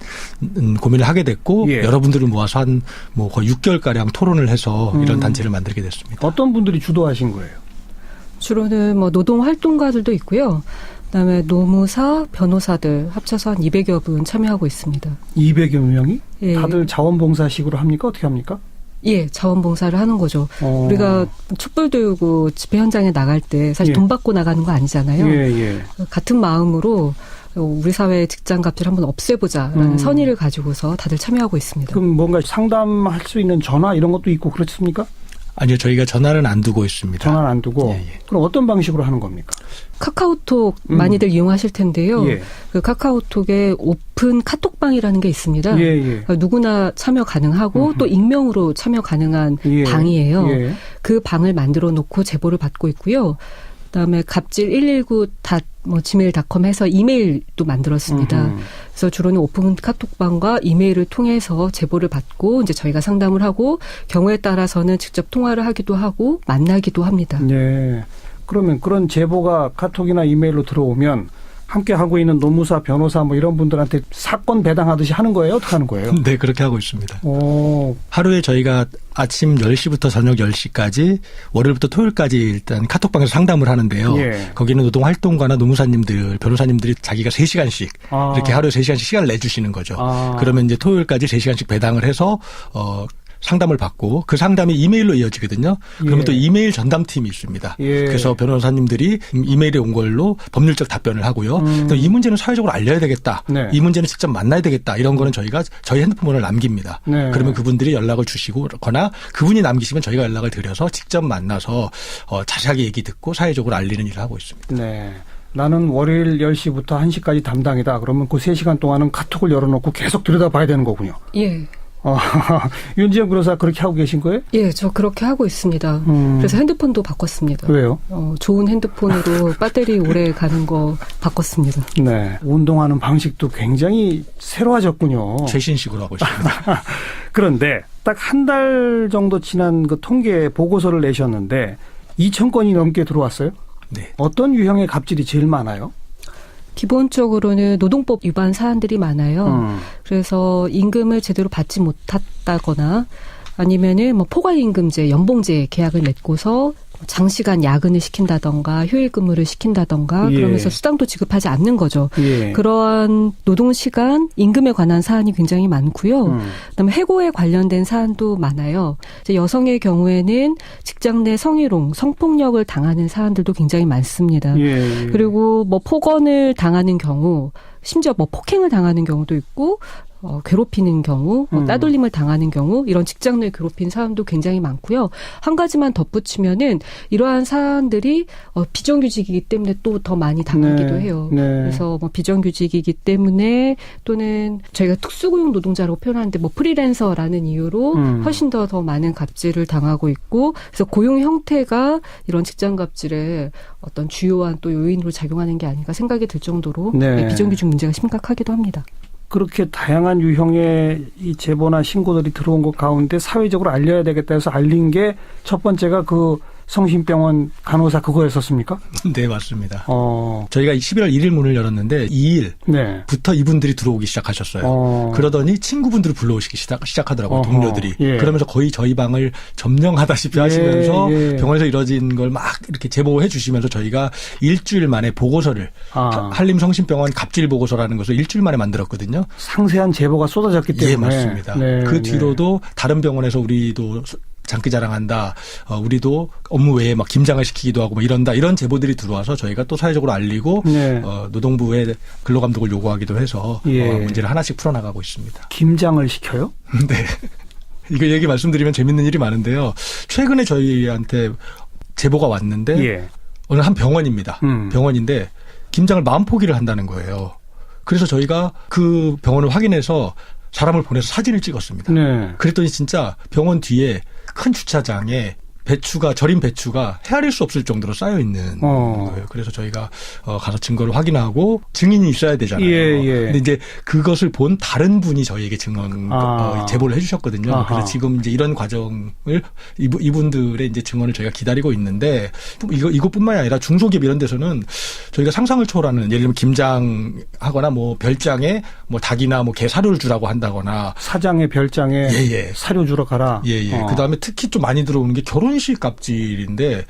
고민을 하게 됐고 예. 여러분들을 모아서 한 거의 6개월가량 토론을 해서 이런 단체를 만들게 됐습니다. 어떤 분들이 주도하신 거예요? 주로는 노동활동가들도 있고요. 그다음에 노무사, 변호사들 합쳐서 한 200여 분 참여하고 있습니다. 200여 명이? 예. 다들 자원봉사식으로 합니까? 어떻게 합니까? 예, 자원봉사를 하는 거죠. 우리가 촛불 들고 집회 현장에 나갈 때 사실 예. 돈 받고 나가는 거 아니잖아요. 예. 같은 마음으로 우리 사회의 직장갑질 한번 없애보자라는 선의를 가지고서 다들 참여하고 있습니다. 그럼 뭔가 상담할 수 있는 전화 이런 것도 있고 그렇습니까? 아니요, 저희가 전화는 안 두고 있습니다. 전화는 안 두고. 예. 그럼 어떤 방식으로 하는 겁니까? 카카오톡 많이들 이용하실 텐데요. 예. 그 카카오톡에 오픈 카톡방이라는 게 있습니다. 예. 그러니까 누구나 참여 가능하고 또 익명으로 참여 가능한 예. 방이에요. 예. 그 방을 만들어 놓고 제보를 받고 있고요. 그다음에 갑질119 gmail.com 해서 이메일도 만들었습니다. 그래서 주로는 오픈 카톡방과 이메일을 통해서 제보를 받고 이제 저희가 상담을 하고 경우에 따라서는 직접 통화를 하기도 하고 만나기도 합니다. 네. 그러면 그런 제보가 카톡이나 이메일로 들어오면 함께 하고 있는 노무사, 변호사 이런 분들한테 사건 배당하듯이 하는 거예요? 어떻게 하는 거예요? 네, 그렇게 하고 있습니다. 오. 하루에 저희가 아침 10시부터 저녁 10시까지 월요일부터 토요일까지 일단 카톡방에서 상담을 하는데요. 예. 거기는 노동활동가나 노무사님들, 변호사님들이 자기가 3시간씩 이렇게 하루에 3시간씩 시간을 내주시는 거죠. 그러면 이제 토요일까지 3시간씩 배당을 해서 상담을 받고 그 상담이 이메일로 이어지거든요. 그러면 예. 또 이메일 전담팀이 있습니다. 예. 그래서 변호사님들이 이메일에 온 걸로 법률적 답변을 하고요. 또 이 문제는 사회적으로 알려야 되겠다. 네. 이 문제는 직접 만나야 되겠다. 이런 거는 저희가 저희 핸드폰 번호를 남깁니다. 네. 그러면 그분들이 연락을 주시거나 그분이 남기시면 저희가 연락을 드려서 직접 만나서 자세하게 얘기 듣고 사회적으로 알리는 일을 하고 있습니다. 네. 나는 월요일 10시부터 1시까지 담당이다. 그러면 그 3시간 동안은 카톡을 열어놓고 계속 들여다봐야 되는 거군요. 예. 윤지영 변호사 그렇게 하고 계신 거예요? 예, 저 그렇게 하고 있습니다. 그래서 핸드폰도 바꿨습니다. 왜요? 좋은 핸드폰으로 배터리 오래 가는 거 바꿨습니다. 네. 운동하는 방식도 굉장히 새로워졌군요. 최신식으로 하고 있습니다. 그런데 딱 한 달 정도 지난 그 통계 보고서를 내셨는데 2,000건이 넘게 들어왔어요? 네. 어떤 유형의 갑질이 제일 많아요? 기본적으로는 노동법 위반 사안들이 많아요. 그래서 임금을 제대로 받지 못했다거나 아니면은 포괄임금제, 연봉제 계약을 맺고서 장시간 야근을 시킨다던가 휴일 근무를 시킨다던가 예. 그러면서 수당도 지급하지 않는 거죠. 예. 그러한 노동시간, 임금에 관한 사안이 굉장히 많고요. 그다음에 해고에 관련된 사안도 많아요. 이제 여성의 경우에는 직장 내 성희롱, 성폭력을 당하는 사안들도 굉장히 많습니다. 예. 그리고 폭언을 당하는 경우, 심지어 폭행을 당하는 경우도 있고 괴롭히는 경우, 따돌림을 당하는 경우 이런 직장 내 괴롭힌 사안도 굉장히 많고요. 한 가지만 덧붙이면은 이러한 사안들이 비정규직이기 때문에 또 더 많이 당하기도 해요. 네. 그래서 비정규직이기 때문에 또는 저희가 특수고용 노동자라고 표현하는데 프리랜서라는 이유로 훨씬 더 많은 갑질을 당하고 있고 그래서 고용 형태가 이런 직장 갑질의 어떤 주요한 또 요인으로 작용하는 게 아닌가 생각이 들 정도로 네. 비정규직 문제가 심각하기도 합니다. 그렇게 다양한 유형의 이 제보나 신고들이 들어온 것 가운데 사회적으로 알려야 되겠다 해서 알린 게 첫 번째가 그 성심병원 간호사 그거였었습니까? 네, 맞습니다. 저희가 11월 1일 문을 열었는데 2일부터 이분들이 들어오기 시작하셨어요. 그러더니 친구분들을 불러오시기 시작하더라고요. 동료들이. 예. 그러면서 거의 저희 방을 점령하다시피 하시면서 병원에서 이뤄진 걸 막 이렇게 제보해 주시면서 저희가 일주일 만에 보고서를 한림성심병원 갑질 보고서라는 것을 일주일 만에 만들었거든요. 상세한 제보가 쏟아졌기 때문에. 예, 맞습니다. 네, 그 뒤로도 다른 병원에서 우리도 장기자랑한다. 우리도 업무 외에 막 김장을 시키기도 하고 막 이런다. 이런 제보들이 들어와서 저희가 또 사회적으로 알리고 노동부에 근로감독을 요구하기도 해서 문제를 하나씩 풀어나가고 있습니다. 김장을 시켜요? 네. 이거 얘기 말씀드리면 재밌는 일이 많은데요. 최근에 저희한테 제보가 왔는데 어느 한 병원입니다. 병원인데 김장을 마음포기를 한다는 거예요. 그래서 저희가 그 병원을 확인해서 사람을 보내서 사진을 찍었습니다. 그랬더니 진짜 병원 뒤에 큰 주차장에 절인 배추가 헤아릴 수 없을 정도로 쌓여 있는 거예요. 그래서 저희가 가서 증거를 확인하고 증인이 있어야 되잖아요. 근데 이제 그것을 본 다른 분이 저희에게 제보를 해주셨거든요. 그래서 지금 이제 이런 과정을 이분들의 이제 증언을 저희가 기다리고 있는데 이것뿐만이 아니라 중소기업 이런 데서는 저희가 상상을 초월하는 예를 들면 김장하거나 뭐 별장에 뭐 닭이나 뭐 개 사료를 주라고 한다거나 사장의 별장에 사료 주러 가라. 그다음에 특히 좀 많이 들어오는 게 결혼식 갑질인데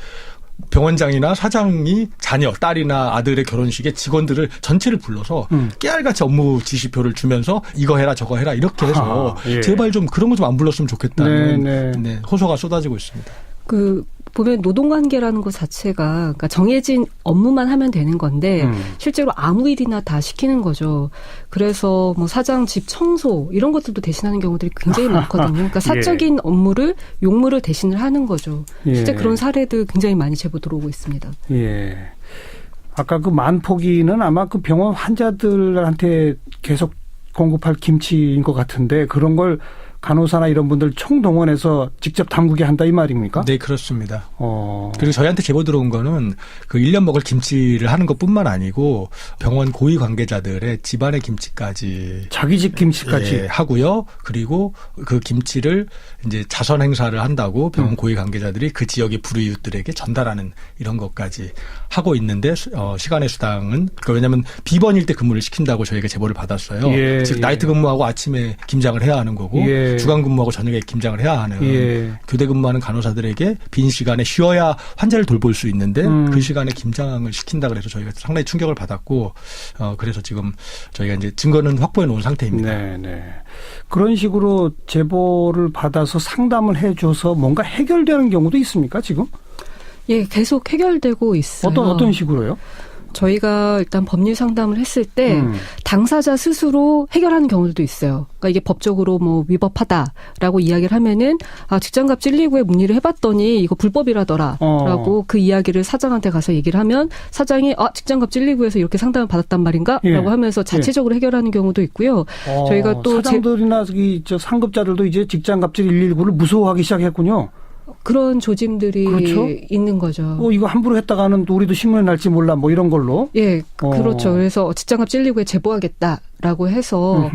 병원장이나 사장이 자녀, 딸이나 아들의 결혼식에 직원들을 전체를 불러서 깨알같이 업무 지시표를 주면서 이거 해라 저거 해라 이렇게 해서 제발 좀 그런 거 좀 안 불렀으면 좋겠다는 호소가 쏟아지고 있습니다. 보면 노동관계라는 것 자체가 그러니까 정해진 업무만 하면 되는 건데 실제로 아무 일이나 다 시키는 거죠. 그래서 뭐 사장 집 청소 이런 것들도 대신하는 경우들이 굉장히 많거든요. 그러니까 사적인 업무를 용무를 대신을 하는 거죠. 실제 그런 사례들 굉장히 많이 제보 들어오고 있습니다. 아까 그 만포기는 아마 그 병원 환자들한테 계속 공급할 김치인 것 같은데 그런 걸 간호사나 이런 분들 총동원해서 직접 담그게 한다 이 말입니까? 네, 그렇습니다. 그리고 저희한테 제보 들어온 거는 그 1년 먹을 김치를 하는 것뿐만 아니고 병원 고위 관계자들의 집안의 김치까지 자기 집 김치까지 하고요. 그리고 그 김치를 이제 자선 행사를 한다고 병원 고위 관계자들이 그 지역의 불우이웃들에게 전달하는 이런 것까지 하고 있는데 시간의 수당은 그러니까 왜냐하면 비번일 때 근무를 시킨다고 저희가 제보를 받았어요. 즉 나이트 근무하고 아침에 김장을 해야 하는 거고 주간 근무하고 저녁에 김장을 해야 하는 교대 근무하는 간호사들에게 빈 시간에 쉬어야 환자를 돌볼 수 있는데 그 시간에 김장을 시킨다 그래서 저희가 상당히 충격을 받았고 그래서 지금 저희가 이제 증거는 확보해 놓은 상태입니다. 그런 식으로 제보를 받아서 상담을 해줘서 뭔가 해결되는 경우도 있습니까 지금? 계속 해결되고 있어요. 어떤 식으로요? 저희가 일단 법률 상담을 했을 때 당사자 스스로 해결하는 경우도 있어요. 그러니까 이게 법적으로 뭐 위법하다라고 이야기를 하면은 직장갑 119에 문의를 해봤더니 이거 불법이라더라라고 그 이야기를 사장한테 가서 얘기를 하면 사장이 직장갑 119에서 이렇게 상담을 받았단 말인가라고 하면서 자체적으로 해결하는 경우도 있고요. 저희가 또 사장들이나 상급자들도 이제 직장갑질 119를 무서워하기 시작했군요. 그런 조짐들이 있는 거죠. 이거 함부로 했다가는 우리도 신문에 날지 몰라 뭐 이런 걸로. 그렇죠. 그래서 직장갑 119에 제보하겠다라고 해서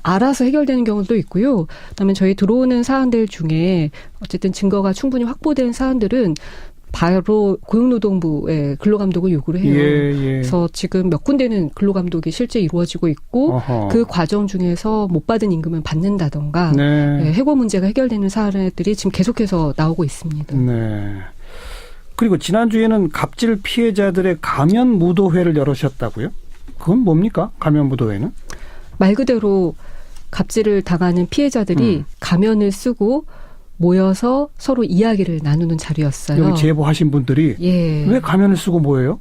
알아서 해결되는 경우도 있고요. 그다음에 저희 들어오는 사안들 중에 어쨌든 증거가 충분히 확보된 사안들은 바로 고용노동부에 근로감독을 요구를 해요. 그래서 지금 몇 군데는 근로감독이 실제 이루어지고 있고 그 과정 중에서 못 받은 임금을 받는다던가 해고 문제가 해결되는 사례들이 지금 계속해서 나오고 있습니다. 그리고 지난주에는 갑질 피해자들의 가면 무도회를 열으셨다고요? 그건 뭡니까? 가면 무도회는? 말 그대로 갑질을 당하는 피해자들이 가면을 쓰고 모여서 서로 이야기를 나누는 자리였어요. 여기 제보하신 분들이 왜 가면을 쓰고 모여요?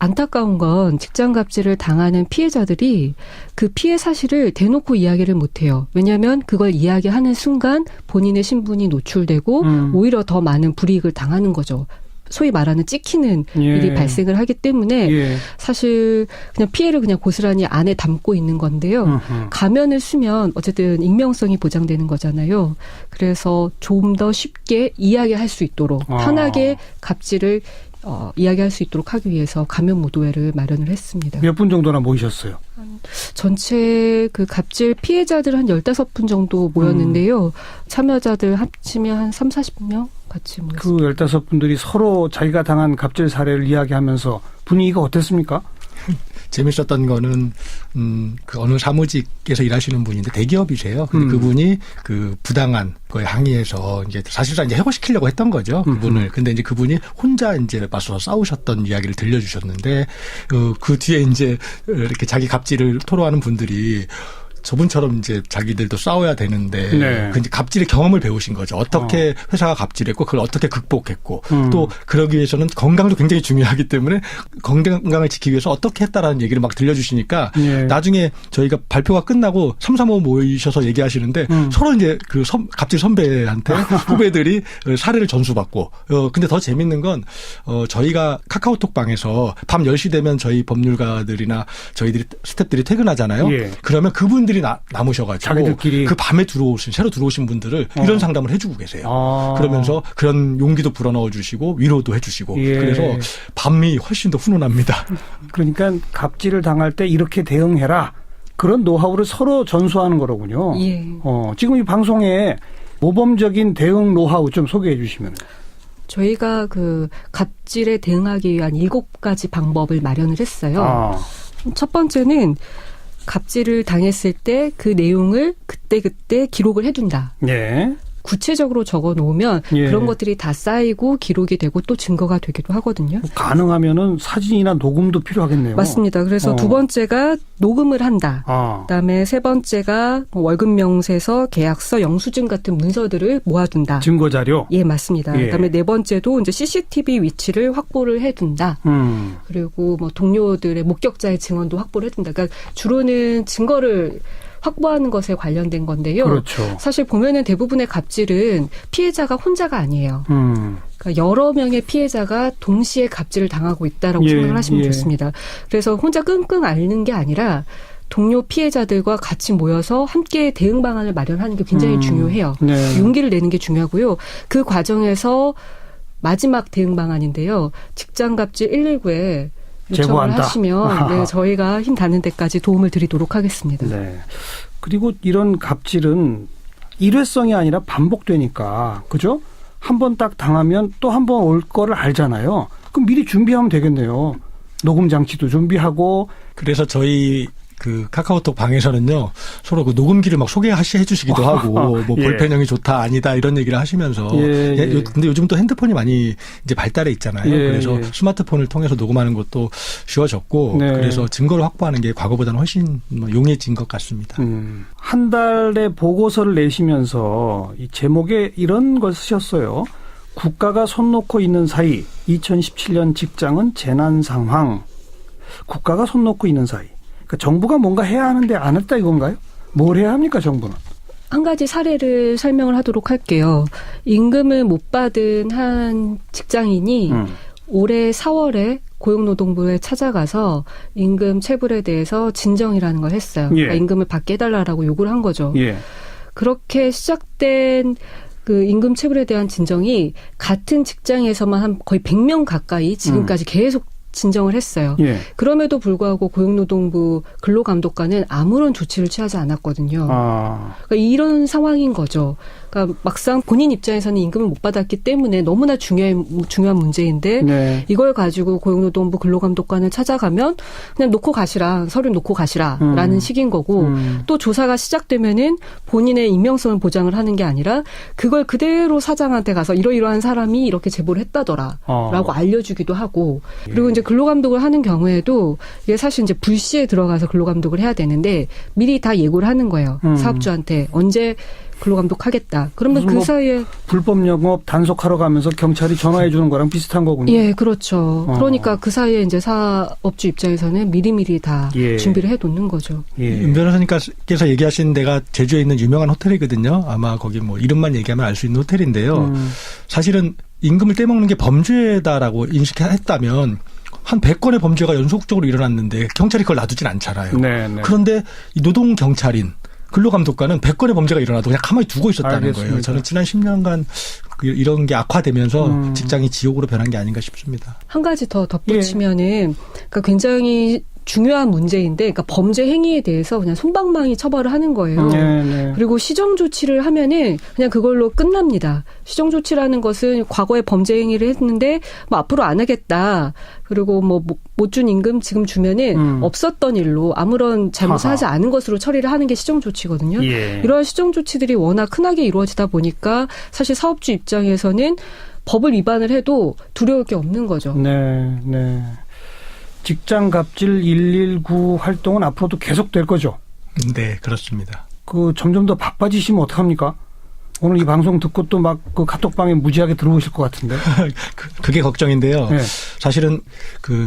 안타까운 건 직장갑질을 당하는 피해자들이 그 피해 사실을 대놓고 이야기를 못해요. 왜냐하면 그걸 이야기하는 순간 본인의 신분이 노출되고 오히려 더 많은 불이익을 당하는 거죠. 소위 말하는 찍히는 일이 발생을 하기 때문에 사실 그냥 피해를 그냥 고스란히 안에 담고 있는 건데요. 가면을 쓰면 어쨌든 익명성이 보장되는 거잖아요. 그래서 좀 더 쉽게 이야기할 수 있도록 편하게 갑질을 이야기할 수 있도록 하기 위해서 가면 무도회를 마련을 했습니다. 몇 분 정도나 모이셨어요? 전체 그 갑질 피해자들 한 15분 정도 모였는데요. 참여자들 합치면 한 30, 40명 같이 모였습니다. 그 15분들이 서로 자기가 당한 갑질 사례를 이야기하면서 분위기가 어땠습니까? 재밌었던 거는 그 어느 사무직에서 일하시는 분인데 대기업이세요. 근데 그분이 그 부당한 거에 항의해서 이제 사실상 이제 해고시키려고 했던 거죠. 그분을. 근데 이제 그분이 혼자 이제 맞서서 싸우셨던 이야기를 들려주셨는데 그 뒤에 이제 이렇게 자기 갑질을 토로하는 분들이 저분처럼 이제 자기들도 싸워야 되는데 네. 그 이제 갑질의 경험을 배우신 거죠. 어떻게 회사가 갑질했고 그걸 어떻게 극복했고 또 그러기 위해서는 건강도 굉장히 중요하기 때문에 건강을 지키기 위해서 어떻게 했다라는 얘기를 막 들려주시니까 나중에 저희가 발표가 끝나고 335 모이셔서 얘기하시는데 서로 이제 그 갑질 선배한테 후배들이 사례를 전수받고 근데 더 재밌는 건 저희가 카카오톡 방에서 밤 10시 되면 저희 법률가들이나 저희들이 스태프들이 퇴근하잖아요. 예. 그러면 그분들이 남으셔가지고 자기들끼리 그 밤에 새로 들어오신 분들을 이런 상담을 해주고 계세요. 그러면서 그런 용기도 불어넣어 주시고 위로도 해주시고 예. 그래서 밤이 훨씬 더 훈훈합니다. 그러니까 갑질을 당할 때 이렇게 대응해라. 그런 노하우를 서로 전수하는 거로군요. 예. 지금 이 방송에 모범적인 대응 노하우 좀 소개해 주시면. 저희가 그 갑질에 대응하기 위한 7가지 방법을 마련을 했어요. 첫 번째는 갑질을 당했을 때 그 내용을 그때그때 기록을 해둔다. 예. 구체적으로 적어 놓으면 예. 그런 것들이 다 쌓이고 기록이 되고 또 증거가 되기도 하거든요. 가능하면은 사진이나 녹음도 필요하겠네요. 맞습니다. 그래서 두 번째가 녹음을 한다. 그다음에 세 번째가 월급 명세서, 계약서, 영수증 같은 문서들을 모아둔다. 증거 자료. 예, 맞습니다. 예. 그다음에 네 번째도 이제 CCTV 위치를 확보를 해둔다. 그리고 뭐 동료들의 목격자의 증언도 확보를 해둔다. 그러니까 주로는 증거를 확보하는 것에 관련된 건데요. 그렇죠. 사실 보면은 대부분의 갑질은 피해자가 혼자가 아니에요. 그러니까 여러 명의 피해자가 동시에 갑질을 당하고 있다라고 생각을 하시면 좋습니다. 그래서 혼자 끙끙 앓는 게 아니라 동료 피해자들과 같이 모여서 함께 대응 방안을 마련하는 게 굉장히 중요해요. 네. 용기를 내는 게 중요하고요. 그 과정에서 마지막 대응 방안인데요. 직장 갑질 119에 요청을 제보한다. 하시면 네, 저희가 힘 닿는 데까지 도움을 드리도록 하겠습니다. 네. 그리고 이런 갑질은 일회성이 아니라 반복되니까 그죠? 한 번 딱 당하면 또 한 번 올 거를 알잖아요. 그럼 미리 준비하면 되겠네요. 녹음 장치도 준비하고. 그래서 저희 그 카카오톡 방에서는요 서로 그 녹음기를 막 소개해 주시기도 하고 뭐 볼펜형이 좋다 아니다 이런 얘기를 하시면서 근데 요즘 또 핸드폰이 많이 이제 발달해 있잖아요. 그래서 스마트폰을 통해서 녹음하는 것도 쉬워졌고 그래서 증거를 확보하는 게 과거보다는 훨씬 용이해진 것 같습니다. 한 달에 보고서를 내시면서 이 제목에 이런 걸 쓰셨어요. 국가가 손 놓고 있는 사이 2017년 직장은 재난 상황. 국가가 손 놓고 있는 사이. 그러니까 정부가 뭔가 해야 하는데 안 했다 이건가요? 뭘 해야 합니까 정부는? 한 가지 사례를 설명을 하도록 할게요. 임금을 못 받은 한 직장인이 올해 4월에 고용노동부에 찾아가서 임금 체불에 대해서 진정이라는 걸 했어요. 그러니까 임금을 받게 해달라고 요구를 한 거죠. 그렇게 시작된 그 임금 체불에 대한 진정이 같은 직장에서만 한 거의 100명 가까이 지금까지 계속 진정을 했어요. 그럼에도 불구하고 고용노동부 근로감독관은 아무런 조치를 취하지 않았거든요. 그러니까 이런 상황인 거죠. 그러니까 막상 본인 입장에서는 임금을 못 받았기 때문에 너무나 중요한 문제인데 이걸 가지고 고용노동부 근로감독관을 찾아가면 그냥 놓고 가시라, 서류 놓고 가시라라는 식인 거고 또 조사가 시작되면은 본인의 익명성을 보장을 하는 게 아니라 그걸 그대로 사장한테 가서 이러이러한 사람이 이렇게 제보를 했다더라라고 알려주기도 하고 그리고 이제 근로감독을 하는 경우에도 이게 사실 이제 불시에 들어가서 근로감독을 해야 되는데 미리 다 예고를 하는 거예요. 사업주한테 언제 근로감독하겠다. 그러면 그 사이에 불법 영업 단속하러 가면서 경찰이 전화해 주는 거랑 비슷한 거군요. 예, 그렇죠. 그러니까 그 사이에 이제 사업주 입장에서는 미리미리 다 준비를 해놓는 거죠. 윤 변호사님께서 얘기하신 데가 제주에 있는 유명한 호텔이거든요. 아마 거기 뭐 이름만 얘기하면 알 수 있는 호텔인데요. 사실은 임금을 떼먹는 게 범죄다라고 인식했다면 한 100건의 범죄가 연속적으로 일어났는데 경찰이 그걸 놔두진 않잖아요. 그런데 이 노동경찰인 근로감독관은 100건의 범죄가 일어나도 그냥 가만히 두고 있었다는 거예요. 저는 지난 10년간 이런 게 악화되면서 직장이 지옥으로 변한 게 아닌가 싶습니다. 한 가지 더 덧붙이면은 그러니까 굉장히 중요한 문제인데, 그러니까 범죄 행위에 대해서 그냥 솜방망이 처벌을 하는 거예요. 그리고 시정 조치를 하면은 그냥 그걸로 끝납니다. 시정 조치라는 것은 과거에 범죄 행위를 했는데 뭐 앞으로 안 하겠다. 그리고 뭐 못 준 임금 지금 주면은 없었던 일로 아무런 잘못을 하지 않은 것으로 처리를 하는 게 시정 조치거든요. 이러한 시정 조치들이 워낙 흔하게 이루어지다 보니까 사실 사업주 입장에서는 법을 위반을 해도 두려울 게 없는 거죠. 네. 직장 갑질 119 활동은 앞으로도 계속 될 거죠? 네, 그렇습니다. 점점 더 바빠지시면 어떡합니까? 오늘 이 방송 듣고 또 막 그 카톡방에 무지하게 들어오실 것 같은데. 그게 걱정인데요. 네. 사실은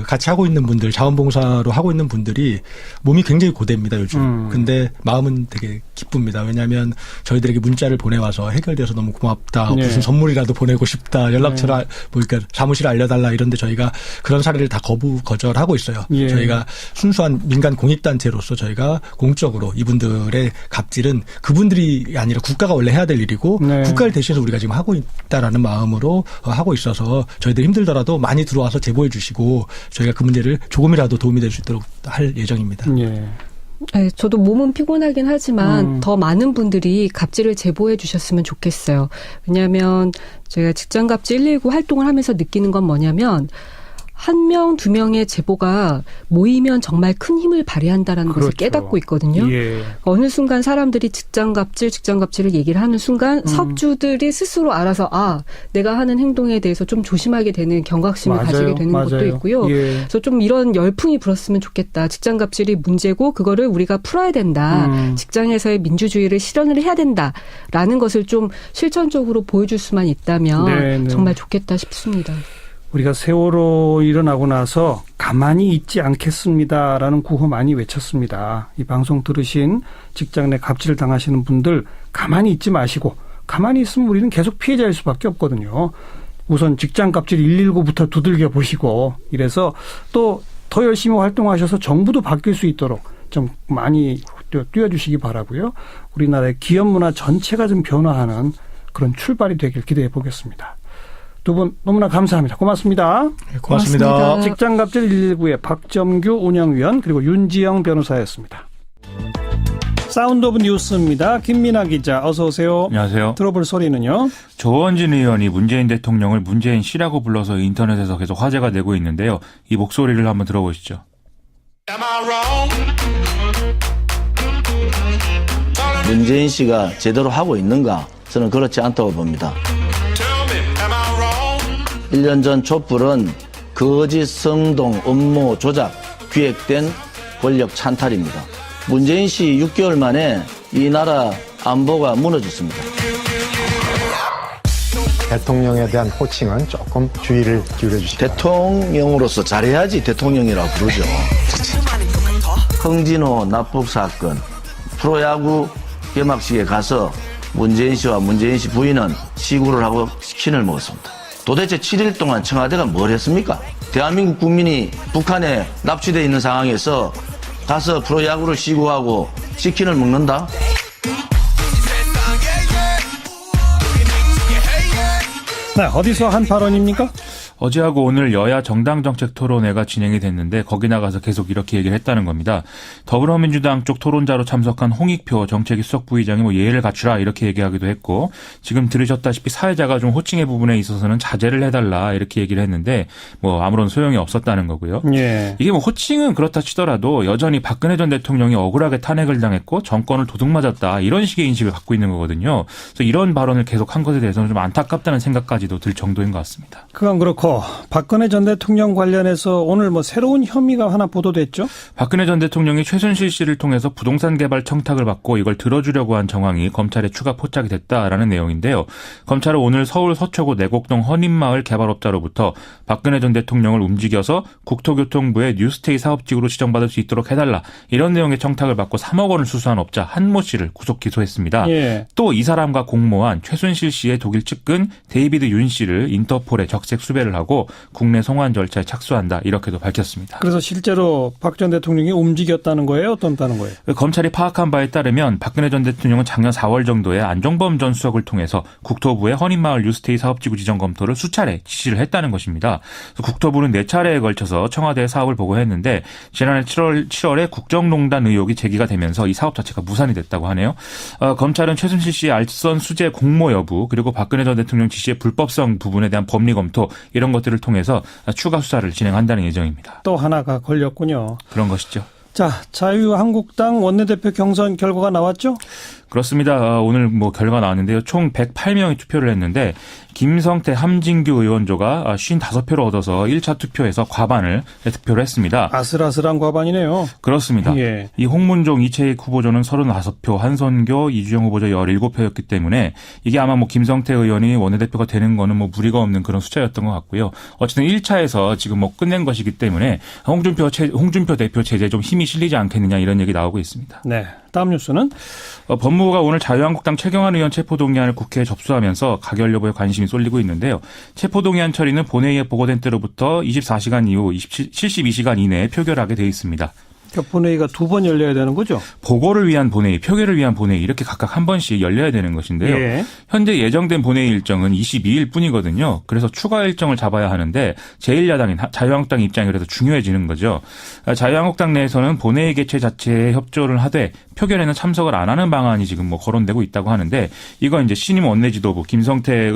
같이 하고 있는 분들, 자원봉사로 하고 있는 분들이 몸이 굉장히 고됩니다, 요즘. 근데 마음은 되게 기쁩니다. 왜냐하면 저희들에게 문자를 보내와서 해결돼서 너무 고맙다. 무슨 선물이라도 보내고 싶다. 연락처를 그러니까 사무실에 알려달라. 이런데 저희가 그런 사례를 다 거절하고 있어요. 저희가 순수한 민간 공익단체로서 저희가 공적으로 이분들의 갑질은 그분들이 아니라 국가가 원래 해야 될 일이고 국가를 대신해서 우리가 지금 하고 있다라는 마음으로 하고 있어서 저희들 힘들더라도 많이 들어와서 제보해 주시고 저희가 그 문제를 조금이라도 도움이 될 수 있도록 할 예정입니다. 네, 저도 몸은 피곤하긴 하지만 더 많은 분들이 갑질을 제보해 주셨으면 좋겠어요. 왜냐하면 제가 직장갑질 119 활동을 하면서 느끼는 건 뭐냐면 1명, 2명의 제보가 모이면 정말 큰 힘을 발휘한다라는 것을 깨닫고 있거든요. 어느 순간 사람들이 직장갑질을 얘기를 하는 순간 사업주들이 스스로 알아서 내가 하는 행동에 대해서 좀 조심하게 되는 경각심을 가지게 되는 것도 있고요. 그래서 좀 이런 열풍이 불었으면 좋겠다. 직장갑질이 문제고 그거를 우리가 풀어야 된다. 직장에서의 민주주의를 실현을 해야 된다라는 것을 좀 실천적으로 보여줄 수만 있다면 정말 좋겠다 싶습니다. 우리가 세월호 일어나고 나서 가만히 있지 않겠습니다라는 구호 많이 외쳤습니다. 이 방송 들으신 직장 내 갑질을 당하시는 분들 가만히 있지 마시고 가만히 있으면 우리는 계속 피해자일 수밖에 없거든요. 우선 직장 갑질 119부터 두들겨 보시고 이래서 또 더 열심히 활동하셔서 정부도 바뀔 수 있도록 좀 많이 뛰어주시기 바라고요. 우리나라의 기업 문화 전체가 좀 변화하는 그런 출발이 되길 기대해 보겠습니다. 두 분 너무나 감사합니다. 고맙습니다. 네, 고맙습니다. 직장갑질 119의 박점규 운영위원 그리고 윤지영 변호사였습니다. 사운드 오브 뉴스입니다. 김민아 기자 어서 오세요. 안녕하세요. 들어볼 소리는요. 조원진 의원이 문재인 대통령을 문재인 씨라고 불러서 인터넷에서 계속 화제가 되고 있는데요. 이 목소리를 한번 들어보시죠. 문재인 씨가 제대로 하고 있는가? 저는 그렇지 않다고 봅니다. 1년 전 촛불은 거짓 성동 음모 조작 기획된 권력 찬탈입니다. 문재인 씨 6개월 만에 이 나라 안보가 무너졌습니다. 대통령에 대한 호칭은 조금 주의를 기울여 주시기 바랍니다. 대통령으로서 잘해야지 대통령이라고 부르죠. 홍진호 납북 사건, 프로야구 개막식에 가서 문재인 씨와 문재인 씨 부인은 시구를 하고 치킨을 먹었습니다. 도대체 7일 동안 청와대가 뭘 했습니까? 대한민국 국민이 북한에 납치되어 있는 상황에서 가서 프로야구를 시구하고 치킨을 먹는다? 네, 어디서 한 발언입니까? 어제하고 오늘 여야 정당정책토론회가 진행이 됐는데 거기 나가서 계속 이렇게 얘기를 했다는 겁니다. 더불어민주당 쪽 토론자로 참석한 홍익표 정책위 수석부의장이 예의를 갖추라 이렇게 얘기하기도 했고 지금 들으셨다시피 사회자가 좀 호칭의 부분에 있어서는 자제를 해달라 이렇게 얘기를 했는데 아무런 소용이 없었다는 거고요. 이게 호칭은 그렇다 치더라도 여전히 박근혜 전 대통령이 억울하게 탄핵을 당했고 정권을 도둑맞았다 이런 식의 인식을 갖고 있는 거거든요. 그래서 이런 발언을 계속한 것에 대해서는 좀 안타깝다는 생각까지도 들 정도인 것 같습니다. 그건 그렇고 박근혜 전 대통령 관련해서 오늘 새로운 혐의가 하나 보도됐죠? 박근혜 전 대통령이 최순실 씨를 통해서 부동산 개발 청탁을 받고 이걸 들어주려고 한 정황이 검찰에 추가 포착이 됐다라는 내용인데요. 검찰은 오늘 서울 서초구 내곡동 헌인마을 개발업자로부터 박근혜 전 대통령을 움직여서 국토교통부의 뉴스테이 사업직으로 지정받을 수 있도록 해달라 이런 내용의 청탁을 받고 3억 원을 수수한 업자 한모 씨를 구속 기소했습니다. 또 이 사람과 공모한 최순실 씨의 독일 측근 데이비드 윤 씨를 인터폴에 적색 수배를 하고 국내 송환 절차에 착수한다 이렇게도 밝혔습니다. 그래서 실제로 박 전 대통령이 움직였다는 거예요? 어떤다는 거예요? 검찰이 파악한 바에 따르면 박근혜 전 대통령은 작년 4월 정도에 안종범 전 수석을 통해서 국토부의 허닌마을 뉴스테이 사업지구 지정 검토를 수차례 지시를 했다는 것입니다. 국토부는 4차례에 걸쳐서 청와대에 사업을 보고했는데 지난해 7월에 국정농단 의혹이 제기가 되면서 이 사업 자체가 무산이 됐다고 하네요. 검찰은 최순실 씨의 알선 수재 공모 여부 그리고 박근혜 전 대통령 지시의 불법성 부분에 대한 법리 검토 이런 것들을 통해서 추가 수사를 진행한다는 예정입니다. 또 하나가 걸렸군요. 그런 것이죠. 자, 자유한국당 원내대표 경선 결과가 나왔죠? 그렇습니다. 오늘 결과 나왔는데요. 총 108명이 투표를 했는데 김성태, 함진규 의원조가 55표를 얻어서 1차 투표에서 과반을 득표를 했습니다. 아슬아슬한 과반이네요. 그렇습니다. 예. 이 홍문종, 이채익 후보조는 35표, 한선교, 이주영 후보조 17표였기 때문에 이게 아마 김성태 의원이 원내대표가 되는 거는 무리가 없는 그런 숫자였던 것 같고요. 어쨌든 1차에서 지금 끝낸 것이기 때문에 홍준표 대표 체제에 좀 힘이 실리지 않겠느냐 이런 얘기 나오고 있습니다. 네. 다음 뉴스는? 법무부가 오늘 자유한국당 최경환 의원 체포동의안을 국회에 접수하면서 가결 여부에 관심이 쏠리고 있는데요. 체포동의안 처리는 본회의에 보고된 때로부터 24시간 이후 72시간 이내에 표결하게 돼 있습니다. 그러니까 본회의가 2번 열려야 되는 거죠? 보고를 위한 본회의, 표결을 위한 본회의 이렇게 각각 한 번씩 열려야 되는 것인데요. 예. 현재 예정된 본회의 일정은 22일 뿐이거든요. 그래서 추가 일정을 잡아야 하는데 제1야당인 자유한국당 입장이 그래서 중요해지는 거죠. 자유한국당 내에서는 본회의 개최 자체에 협조를 하되 표결에는 참석을 안 하는 방안이 지금 거론되고 있다고 하는데 이건 이제 신임 원내지도부 김성태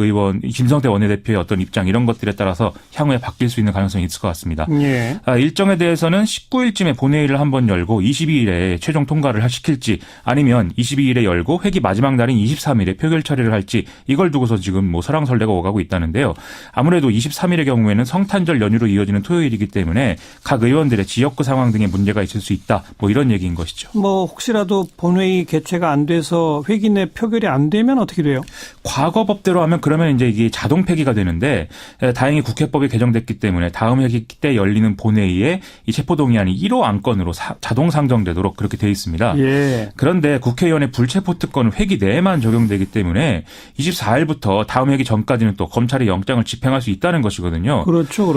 원내대표의 어떤 입장 이런 것들에 따라서 향후에 바뀔 수 있는 가능성이 있을 것 같습니다. 예. 일정에 대해서는 19일쯤에 본회의를 한번 열고 22일에 최종 통과를 시킬지 아니면 22일에 열고 회기 마지막 날인 23일에 표결 처리를 할지 이걸 두고서 지금 설왕설래가 오가고 있다는데요. 아무래도 23일의 경우에는 성탄절 연휴로 이어지는 토요일이기 때문에 각 의원들의 지역구 상황 등의 문제가 있을 수 있다. 이런 얘기인 것이죠. 혹시라도 본회의 개최가 안 돼서 회기 내 표결이 안 되면 어떻게 돼요? 과거 법대로 하면 그러면 이제 이게 자동 폐기가 되는데 다행히 국회법이 개정됐기 때문에 다음 회기 때 열리는 본회의에 이 체포동의안이 1호 안건으로 자동 상정되도록 그렇게 돼 있습니다. 예. 그런데 국회의원의 불체포 특권은 회기 내에만 적용되기 때문에 24일부터 다음 회기 전까지는 또 검찰이 영장을 집행할 수 있다는 것이거든요. 그렇죠.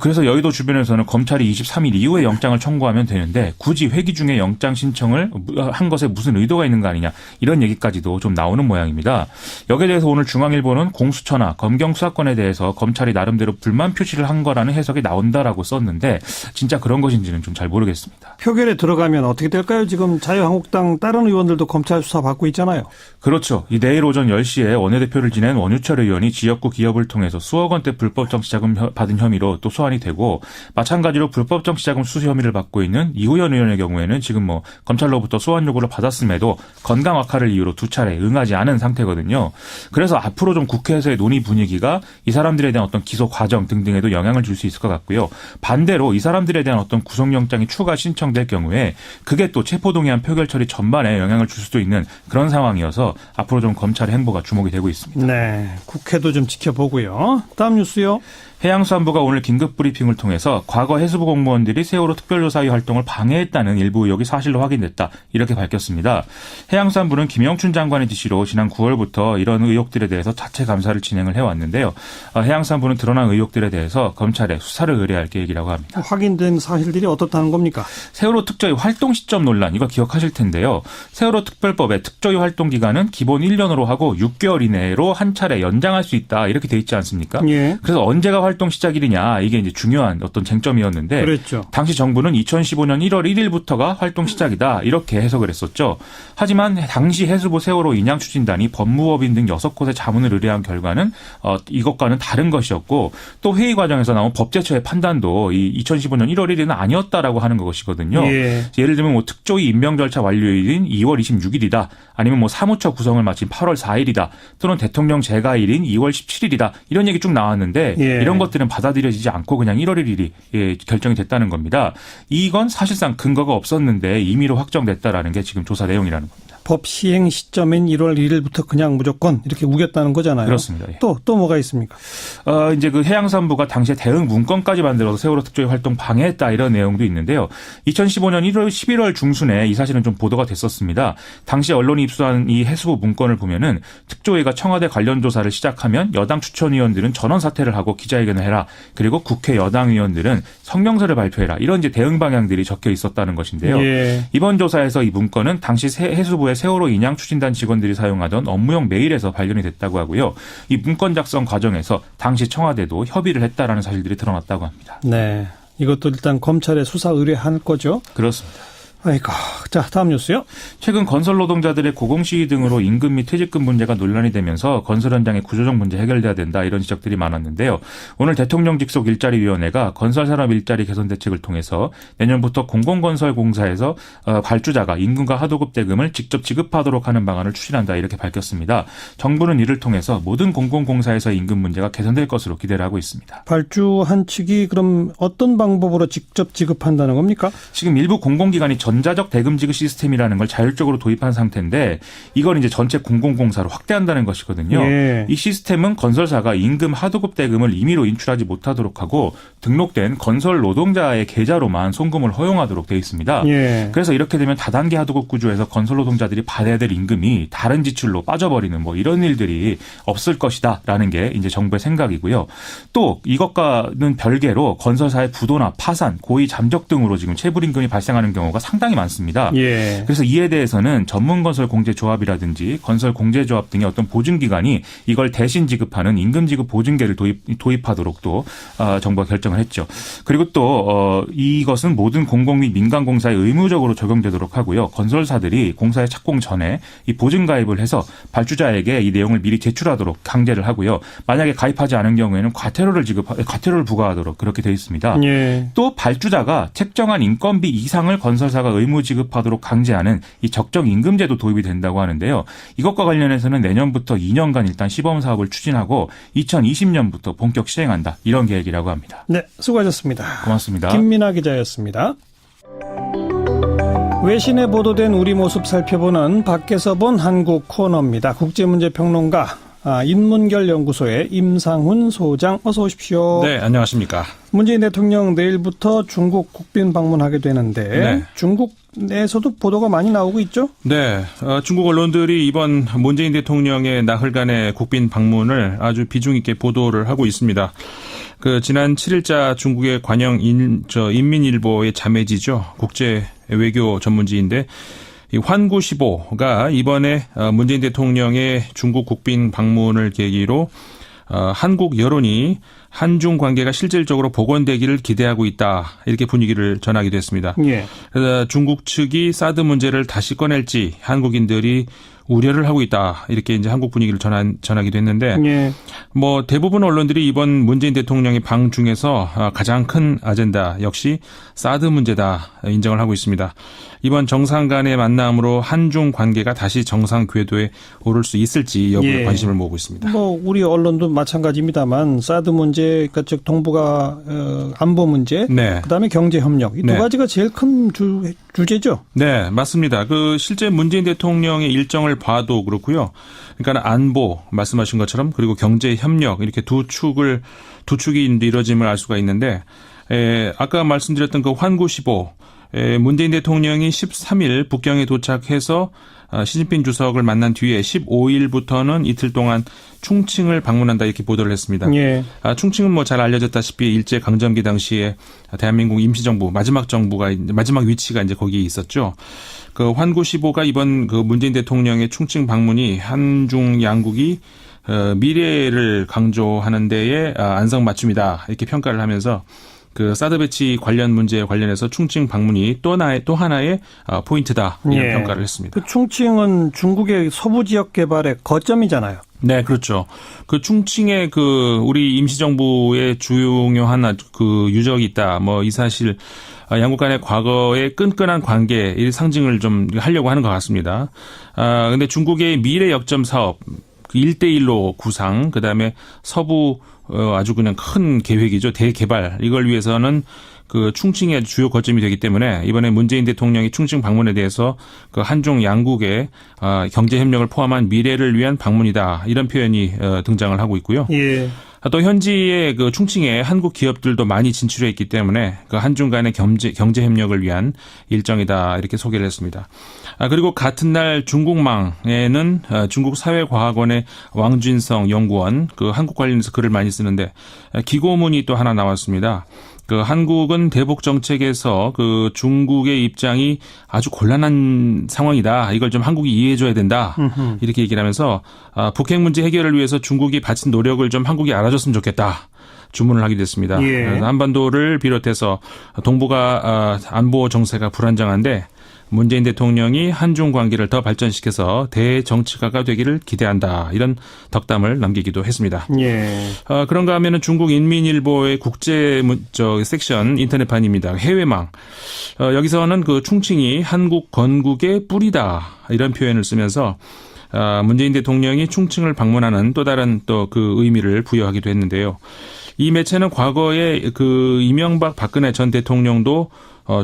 그래서 여의도 주변에서는 검찰이 23일 이후에 영장을 청구하면 되는데 굳이 회기 중에 영장 신청을 한 것에 무슨 의도가 있는 거 아니냐 이런 얘기까지도 좀 나오는 모양입니다. 여기에 대해서 오늘 중앙일보는 공수처나 검경 수사권에 대해서 검찰이 나름대로 불만 표시를 한 거라는 해석이 나온다라고 썼는데 진짜 그런 것인지는 좀 잘 모르겠습니다. 표결에 들어가면 어떻게 될까요? 지금 자유한국당 다른 의원들도 검찰 수사 받고 있잖아요. 그렇죠. 내일 오전 10시에 원내대표를 지낸 원유철 의원이 지역구 기업을 통해서 수억 원대 불법 정치자금 받은 혐의로 또 소환이 되고 마찬가지로 불법 정치자금 수수 혐의를 받고 있는 이후연 의원의 경우에는 지금 검찰로부터 소환 요구를 받았음에도 건강 악화를 이유로 2차례 응하지 않은 상태거든요. 그래서 앞으로 좀 국회에서의 논의 분위기가 이 사람들에 대한 어떤 기소 과정 등등에도 영향을 줄 수 있을 것 같고요. 반대로 이 사람들에 대한 어떤 구속영장이 추가 신청될 경우에 그게 또 체포동의안 표결 처리 전반에 영향을 줄 수도 있는 그런 상황이어서 앞으로 좀 검찰의 행보가 주목이 되고 있습니다. 네, 국회도 좀 지켜보고요. 다음 뉴스요. 해양수산부가 오늘 긴급 브리핑을 통해서 과거 해수부 공무원들이 세월호 특별조사위 활동을 방해했다는 일부 의혹이 사실로 확인됐다 이렇게 밝혔습니다. 해양수산부는 김영춘 장관의 지시로 지난 9월부터 이런 의혹들에 대해서 자체 감사를 진행을 해왔는데요. 해양수산부는 드러난 의혹들에 대해서 검찰에 수사를 의뢰할 계획이라고 합니다. 확인된 사실들이 어떻다는 겁니까? 세월호 특조위 활동 시점 논란 이거 기억하실 텐데요. 세월호 특별법의 특조위 활동 기간은 기본 1년으로 하고 6개월 이내로 한 차례 연장할 수 있다 이렇게 돼 있지 않습니까? 예. 그래서 언제가 활동 시작일이냐 이게 이제 중요한 어떤 쟁점이었는데 그랬죠. 당시 정부는 2015년 1월 1일부터가 활동 시작이다 이렇게 해석을 했었죠. 하지만 당시 해수부 세월호 인양 추진단이 법무법인 등 6곳에 자문을 의뢰한 결과는 이것과는 다른 것이었고 또 회의 과정에서 나온 법제처의 판단도 이 2015년 1월 1일은 아니었다라고 하는 것이거든요. 예. 예를 들면 특조위 임명 절차 완료일인 2월 26일이다. 아니면 사무처 구성을 마친 8월 4일이다. 또는 대통령 재가일인 2월 17일이다. 이런 얘기 쭉 나왔는데 예. 이런 것들은 받아들여지지 않고 그냥 1월 1일이 결정이 됐다는 겁니다. 이건 사실상 근거가 없었는데 임의로 확정됐다라는 게 지금 조사 내용이라는 겁니다. 법 시행 시점인 1월 1일부터 그냥 무조건 이렇게 우겼다는 거잖아요. 그렇습니다. 예. 또 뭐가 있습니까? 이제 그 해양산부가 당시에 대응 문건까지 만들어서 세월호 특조위 활동 방해했다 이런 내용도 있는데요. 2015년 11월 중순에 이 사실은 좀 보도가 됐었습니다. 당시 언론이 입수한 이 해수부 문건을 보면은 특조위가 청와대 관련 조사를 시작하면 여당 추천위원들은 전원 사퇴를 하고 기자회견을 해라. 그리고 국회 여당 의원들은 성명서를 발표해라. 이런 이제 대응 방향들이 적혀 있었다는 것인데요. 예. 이번 조사에서 이 문건은 당시 해수부의 세월호 인양 추진단 직원들이 사용하던 업무용 메일에서 발견이 됐다고 하고요. 이 문건 작성 과정에서 당시 청와대도 협의를 했다라는 사실들이 드러났다고 합니다. 네. 이것도 일단 검찰에 수사 의뢰할 거죠? 그렇습니다. 아이고. 자, 다음 뉴스요. 최근 건설 노동자들의 고공시위 등으로 임금 및 퇴직금 문제가 논란이 되면서 건설 현장의 구조적 문제 해결돼야 된다 이런 지적들이 많았는데요. 오늘 대통령 직속 일자리위원회가 건설산업 일자리 개선 대책을 통해서 내년부터 공공건설공사에서 발주자가 임금과 하도급 대금을 직접 지급하도록 하는 방안을 추진한다 이렇게 밝혔습니다. 정부는 이를 통해서 모든 공공공사에서의 임금 문제가 개선될 것으로 기대를 하고 있습니다. 발주한 측이 그럼 어떤 방법으로 직접 지급한다는 겁니까? 지금 일부 공공기관이 전자적 대금 지급 시스템이라는 걸 자율적으로 도입한 상태인데 이걸 이제 전체 공공공사로 확대한다는 것이거든요. 예. 이 시스템은 건설사가 임금 하도급 대금을 임의로 인출하지 못하도록 하고 등록된 건설 노동자의 계좌로만 송금을 허용하도록 되어 있습니다. 예. 그래서 이렇게 되면 다단계 하도급 구조에서 건설 노동자들이 받아야 될 임금이 다른 지출로 빠져버리는 뭐 이런 일들이 없을 것이다라는 게 이제 정부의 생각이고요. 또 이것과는 별개로 건설사의 부도나 파산, 고의 잠적 등으로 지금 체불임금이 발생하는 경우가 상당히 많습니다. 예. 그래서 이에 대해서는 전문건설공제조합이라든지 건설공제조합 등의 어떤 보증기관이 이걸 대신 지급하는 임금지급 보증계를 도입하도록 또 정부가 결정을 했죠. 그리고 또 이것은 모든 공공 및 민간공사에 의무적으로 적용되도록 하고요. 건설사들이 공사에 착공 전에 이 보증가입을 해서 발주자에게 이 내용을 미리 제출하도록 강제를 하고요. 만약에 가입하지 않은 경우에는 과태료를 부과하도록 그렇게 되어 있습니다. 예. 또 발주자가 책정한 인건비 이상을 건설사가 의무 지급하도록 강제하는 이 적정 임금제도 도입이 된다고 하는데요. 이것과 관련해서는 내년부터 2년간 일단 시범 사업을 추진하고 2020년부터 본격 시행한다. 이런 계획이라고 합니다. 네, 수고하셨습니다. 고맙습니다. 김민아 기자였습니다. 외신에 보도된 우리 모습 살펴보는 밖에서 본 한국 코너입니다. 국제문제평론가 인문결연구소의 임상훈 소장 어서 오십시오. 네, 안녕하십니까. 문재인 대통령 내일부터 중국 국빈 방문하게 되는데 네. 중국 내에서도 보도가 많이 나오고 있죠? 네, 중국 언론들이 이번 문재인 대통령의 나흘간의 국빈 방문을 아주 비중 있게 보도를 하고 있습니다. 지난 7일자 중국의 관영 인민일보의 자매지죠. 국제 외교 전문지인데 이 환구시보가 이번에 문재인 대통령의 중국 국빈 방문을 계기로 한국 여론이 한중 관계가 실질적으로 복원되기를 기대하고 있다. 이렇게 분위기를 전하기도 했습니다. 예. 그래서 중국 측이 사드 문제를 다시 꺼낼지 한국인들이 우려를 하고 있다. 이렇게 이제 한국 분위기를 전하기도 했는데, 예. 뭐 대부분 언론들이 이번 문재인 대통령의 방 중에서 가장 큰 아젠다 역시 사드 문제다 인정을 하고 있습니다. 이번 정상 간의 만남으로 한중 관계가 다시 정상 궤도에 오를 수 있을지 여부에 관심을 모으고 있습니다. 뭐 우리 언론도 마찬가지입니다만 사드 문제, 그러니까 즉 동북아 안보 문제, 네. 그다음에 경제 협력 이 두 네. 가지가 제일 큰 주제죠. 네, 맞습니다. 실제 문재인 대통령의 일정을 봐도 그렇고요. 그러니까 안보 말씀하신 것처럼 그리고 경제 협력 이렇게 두 축이 이루어짐을 알 수가 있는데, 아까 말씀드렸던 그 환구시보. 문재인 대통령이 13일 북경에 도착해서 시진핑 주석을 만난 뒤에 15일부터는 이틀 동안 충칭을 방문한다 이렇게 보도를 했습니다. 예. 충칭은 뭐 잘 알려졌다시피 일제 강점기 당시에 대한민국 임시정부 마지막 위치가 이제 거기에 있었죠. 환구시보가 이번 문재인 대통령의 충칭 방문이 한중 양국이 미래를 강조하는 데에 안성맞춤이다 이렇게 평가를 하면서 사드 배치 관련 문제에 관련해서 충칭 방문이 또 하나의 포인트다 이런 평가를 했습니다. 충칭은 중국의 서부 지역 개발의 거점이잖아요. 네, 그렇죠. 충칭에 우리 임시정부의 중요한 유적이 있다. 뭐 이 사실 양국 간의 과거의 끈끈한 관계의 상징을 좀 하려고 하는 것 같습니다. 근데 중국의 미래 역점 사업 1대1로 구상, 그다음에 서부 아주 그냥 큰 계획이죠. 대개발. 이걸 위해서는 그 충칭의 주요 거점이 되기 때문에 이번에 문재인 대통령이 충칭 방문에 대해서 그 한중 양국의 경제 협력을 포함한 미래를 위한 방문이다. 이런 표현이 등장을 하고 있고요. 예. 또 현지의 그 충칭에 한국 기업들도 많이 진출해 있기 때문에 그 한중 간의 경제 협력을 위한 일정이다. 이렇게 소개를 했습니다. 그리고 같은 날 중국망에는 중국 사회과학원의 왕준성 연구원 그 한국 관련해서 글을 많이 쓰는데 기고문이 또 하나 나왔습니다. 그 한국은 대북 정책에서 그 중국의 입장이 아주 곤란한 상황이다. 이걸 좀 한국이 이해해줘야 된다. 이렇게 얘기를 하면서 북핵 문제 해결을 위해서 중국이 바친 노력을 좀 한국이 알아줬으면 좋겠다. 주문을 하게 됐습니다. 예. 그래서 한반도를 비롯해서 동북아 안보 정세가 불안정한데 문재인 대통령이 한중 관계를 더 발전시켜서 대정치가가 되기를 기대한다. 이런 덕담을 남기기도 했습니다. 예. 그런가 하면은 중국 인민일보의 국제 섹션 인터넷판입니다. 해외망. 여기서는 그 충칭이 한국 건국의 뿌리다. 이런 표현을 쓰면서 문재인 대통령이 충칭을 방문하는 또 다른 또 그 의미를 부여하기도 했는데요. 이 매체는 과거에 그 이명박 박근혜 전 대통령도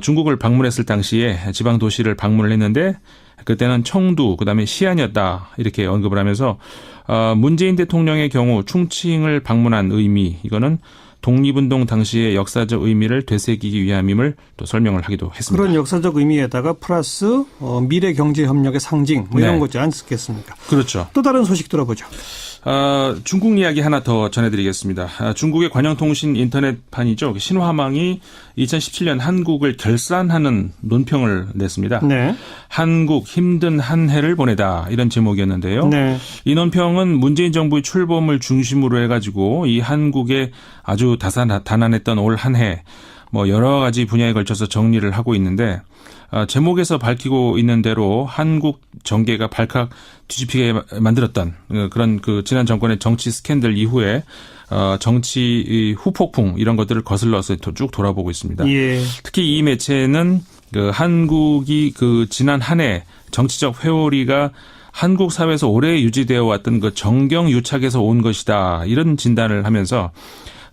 중국을 방문했을 당시에 지방 도시를 방문을 했는데 그때는 청두 그다음에 시안이었다 이렇게 언급을 하면서 문재인 대통령의 경우 충칭을 방문한 의미 이거는 독립운동 당시의 역사적 의미를 되새기기 위함임을 또 설명을 하기도 했습니다. 그런 역사적 의미에다가 플러스 미래 경제 협력의 상징 뭐 이런 네. 거지 않겠습니까? 그렇죠. 또 다른 소식 들어보죠. 중국 이야기 하나 더 전해드리겠습니다. 중국의 관영통신 인터넷판이죠. 신화망이 2017년 한국을 결산하는 논평을 냈습니다. 네. 한국 힘든 한 해를 보내다 이런 제목이었는데요. 네. 이 논평은 문재인 정부의 출범을 중심으로 해가지고 이 한국의 아주 다난했던 올 한 해 뭐 여러 가지 분야에 걸쳐서 정리를 하고 있는데 제목에서 밝히고 있는 대로 한국 정계가 발칵 뒤집히게 만들었던 그런 그 지난 정권의 정치 스캔들 이후에 정치 후폭풍 이런 것들을 거슬러서 쭉 돌아보고 있습니다. 예. 특히 이 매체는 그 한국이 그 지난 한 해 정치적 회오리가 한국 사회에서 오래 유지되어 왔던 그 정경유착에서 온 것이다 이런 진단을 하면서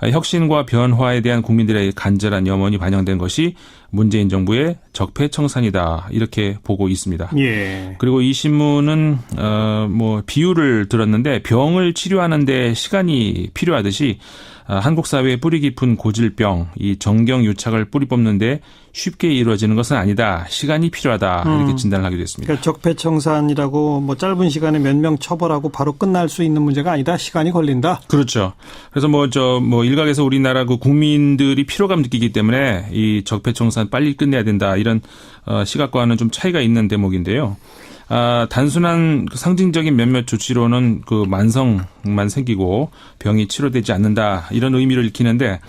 혁신과 변화에 대한 국민들의 간절한 염원이 반영된 것이 문재인 정부의 적폐청산이다 이렇게 보고 있습니다. 예. 그리고 이 신문은 뭐 비유를 들었는데 병을 치료하는 데 시간이 필요하듯이 한국 사회의 뿌리 깊은 고질병, 이 정경유착을 뿌리 뽑는데 쉽게 이루어지는 것은 아니다. 시간이 필요하다. 이렇게 진단을 하기도 했습니다. 그러니까 적폐청산이라고 뭐 짧은 시간에 몇 명 처벌하고 바로 끝날 수 있는 문제가 아니다. 시간이 걸린다. 그렇죠. 그래서 뭐 일각에서 우리나라 그 국민들이 피로감 느끼기 때문에 이 적폐청산 빨리 끝내야 된다. 이런 시각과는 좀 차이가 있는 대목인데요. 단순한 상징적인 몇몇 조치로는 그 만성만 생기고 병이 치료되지 않는다 이런 의미를 읽히는데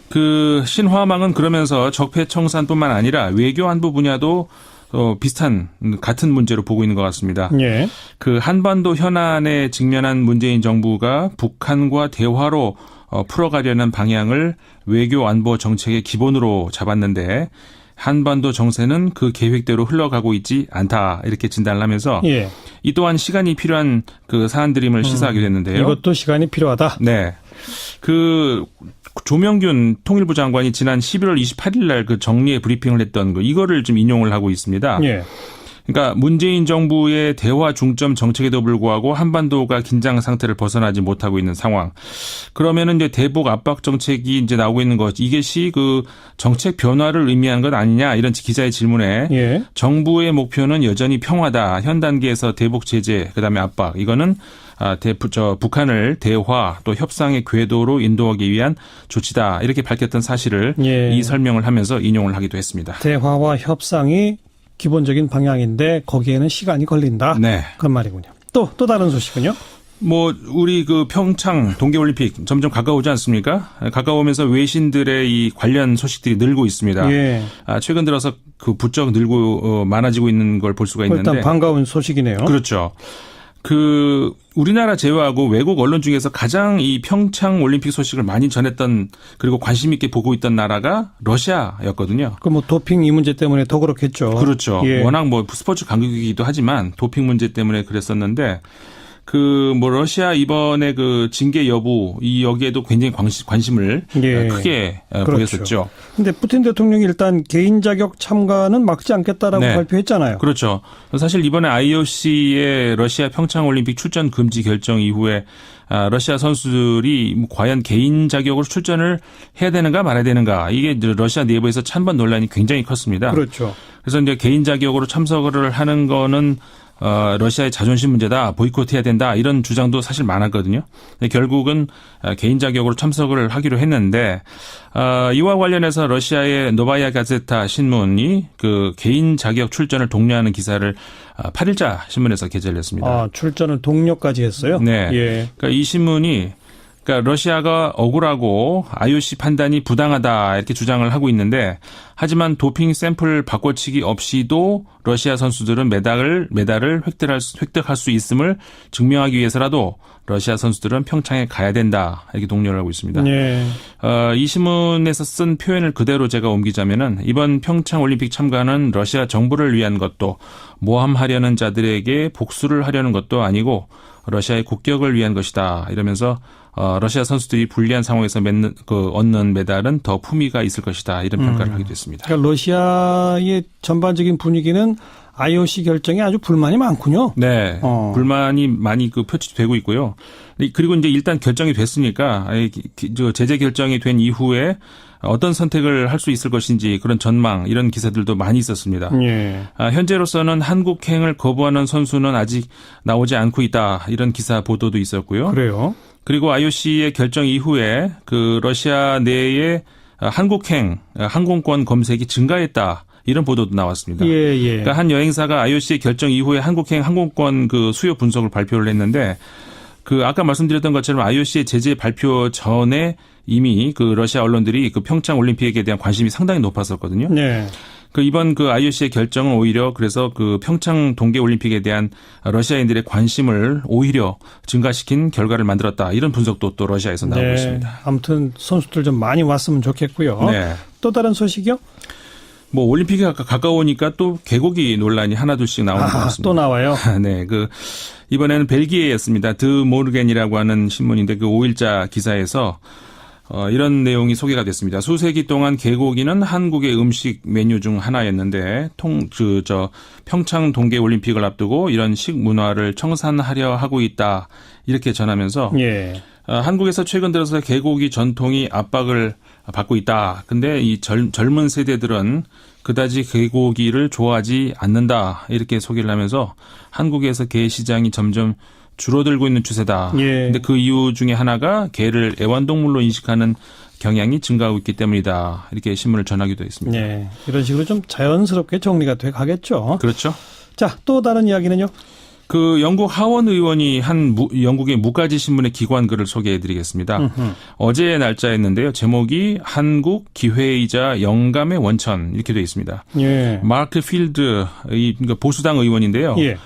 그 신화망은 그러면서 적폐청산뿐만 아니라 외교 안보 분야도 비슷한 같은 문제로 보고 있는 것 같습니다. 예. 그 한반도 현안에 직면한 문재인 정부가 북한과 대화로 풀어가려는 방향을 외교 안보 정책의 기본으로 잡았는데 한반도 정세는 그 계획대로 흘러가고 있지 않다 이렇게 진단을 하면서 예. 이 또한 시간이 필요한 그 사안들임을 시사하게 됐는데요. 이것도 시간이 필요하다. 네. 그 조명균 통일부 장관이 지난 11월 28일 날 그 정리의 브리핑을 했던 거 이거를 좀 인용을 하고 있습니다. 예. 그러니까 문재인 정부의 대화 중점 정책에도 불구하고 한반도가 긴장 상태를 벗어나지 못하고 있는 상황. 그러면은 이제 대북 압박 정책이 이제 나오고 있는 것 이것이 그 정책 변화를 의미하는 것 아니냐 이런 기자의 질문에 예. 정부의 목표는 여전히 평화다. 현 단계에서 대북 제재 그다음에 압박 이거는 북한을 대화 또 협상의 궤도로 인도하기 위한 조치다. 이렇게 밝혔던 사실을 예. 이 설명을 하면서 인용을 하기도 했습니다. 대화와 협상이 기본적인 방향인데 거기에는 시간이 걸린다. 네. 그런 말이군요. 또 다른 소식은요? 뭐 우리 그 평창 동계올림픽 점점 가까우지 않습니까? 가까우면서 외신들의 이 관련 소식들이 늘고 있습니다. 예. 최근 들어서 그 부쩍 늘고 많아지고 있는 걸 볼 수가 있는데 일단 반가운 소식이네요. 그렇죠. 그 우리나라 제외하고 외국 언론 중에서 가장 이 평창 올림픽 소식을 많이 전했던 그리고 관심 있게 보고 있던 나라가 러시아였거든요. 그 뭐 도핑 이 문제 때문에 더 그렇겠죠. 그렇죠. 예. 워낙 뭐 스포츠 강국이기도 하지만 도핑 문제 때문에 그랬었는데 러시아 이번에 그 징계 여부, 여기에도 굉장히 관심을 크게 그렇죠. 보였었죠. 근데 푸틴 대통령이 일단 개인 자격 참가는 막지 않겠다라고 네. 발표했잖아요. 그렇죠. 사실 이번에 IOC의 러시아 평창올림픽 출전 금지 결정 이후에 러시아 선수들이 과연 개인 자격으로 출전을 해야 되는가 말아야 되는가, 이게 러시아 내부에서 찬반 논란이 굉장히 컸습니다. 그렇죠. 그래서 이제 개인 자격으로 참석을 하는 거는 러시아의 자존심 문제다, 보이콧해야 된다, 이런 주장도 사실 많았거든요. 근데 결국은 개인 자격으로 참석을 하기로 했는데, 이와 관련해서 러시아의 노바야 가제타 신문이 그 개인 자격 출전을 독려하는 기사를 8일자 신문에서 게재를 했습니다. 출전을 독려까지 했어요? 네. 예. 그러니까 이 신문이, 그러니까 러시아가 억울하고 IOC 판단이 부당하다 이렇게 주장을 하고 있는데, 하지만 도핑 샘플 바꿔치기 없이도 러시아 선수들은 메달을 획득할 수 있음을 증명하기 위해서라도 러시아 선수들은 평창에 가야 된다, 이렇게 독려를 하고 있습니다. 예. 이 신문에서 쓴 표현을 그대로 제가 옮기자면은, 이번 평창 올림픽 참가는 러시아 정부를 위한 것도, 모함하려는 자들에게 복수를 하려는 것도 아니고 러시아의 국격을 위한 것이다, 이러면서 러시아 선수들이 불리한 상황에서 얻는 메달은 더 품위가 있을 것이다, 이런 평가를 하기도 했습니다. 그러니까 러시아의 전반적인 분위기는 IOC 결정에 아주 불만이 많군요. 네, 불만이 많이 표출되고 있고요. 그리고 이제 일단 결정이 됐으니까 제재 결정이 된 이후에 어떤 선택을 할 수 있을 것인지, 그런 전망, 이런 기사들도 많이 있었습니다. 예. 현재로서는 한국행을 거부하는 선수는 아직 나오지 않고 있다, 이런 기사 보도도 있었고요. 그래요? 그리고 IOC의 결정 이후에 그 러시아 내에 한국행 항공권 검색이 증가했다, 이런 보도도 나왔습니다. 예. 그러니까 한 여행사가 IOC의 결정 이후에 한국행 항공권 그 수요 분석을 발표를 했는데, 아까 말씀드렸던 것처럼 IOC의 제재 발표 전에 이미 그 러시아 언론들이 그 평창 올림픽에 대한 관심이 상당히 높았었거든요. 네. 이번 IOC의 결정은 오히려 그래서 평창 동계 올림픽에 대한 러시아인들의 관심을 오히려 증가시킨 결과를 만들었다, 이런 분석도 또 러시아에서 나오고 있습니다. 아무튼 선수들 좀 많이 왔으면 좋겠고요. 네. 또 다른 소식이요? 올림픽이 가까우니까 또 개고기 논란이 하나둘씩 나오는 것 같습니다. 또 나와요? 네. 이번에는 벨기에였습니다. 드 모르겐이라고 하는 신문인데 5일자 기사에서 이런 내용이 소개가 됐습니다. 수세기 동안 개고기는 한국의 음식 메뉴 중 하나였는데, 평창 동계 올림픽을 앞두고 이런 식문화를 청산하려 하고 있다, 이렇게 전하면서, 예. 한국에서 최근 들어서 개고기 전통이 압박을 받고 있다. 근데 이 젊은 세대들은 그다지 개고기를 좋아하지 않는다, 이렇게 소개를 하면서 한국에서 게 시장이 점점 줄어들고 있는 추세다. 예. 근데 그 이유 중에 하나가 게를 애완동물로 인식하는 경향이 증가하고 있기 때문이다, 이렇게 신문을 전하기도 했습니다. 예. 이런 식으로 좀 자연스럽게 정리가 돼 가겠죠. 그렇죠. 자, 또 다른 이야기는요? 영국 하원 의원이 영국의 무가지 신문의 기관 글을 소개해드리겠습니다. 어제의 날짜였는데요. 제목이 한국 기회이자 영감의 원천, 이렇게 되어 있습니다. 예. 마크 필드, 보수당 의원인데요. 예.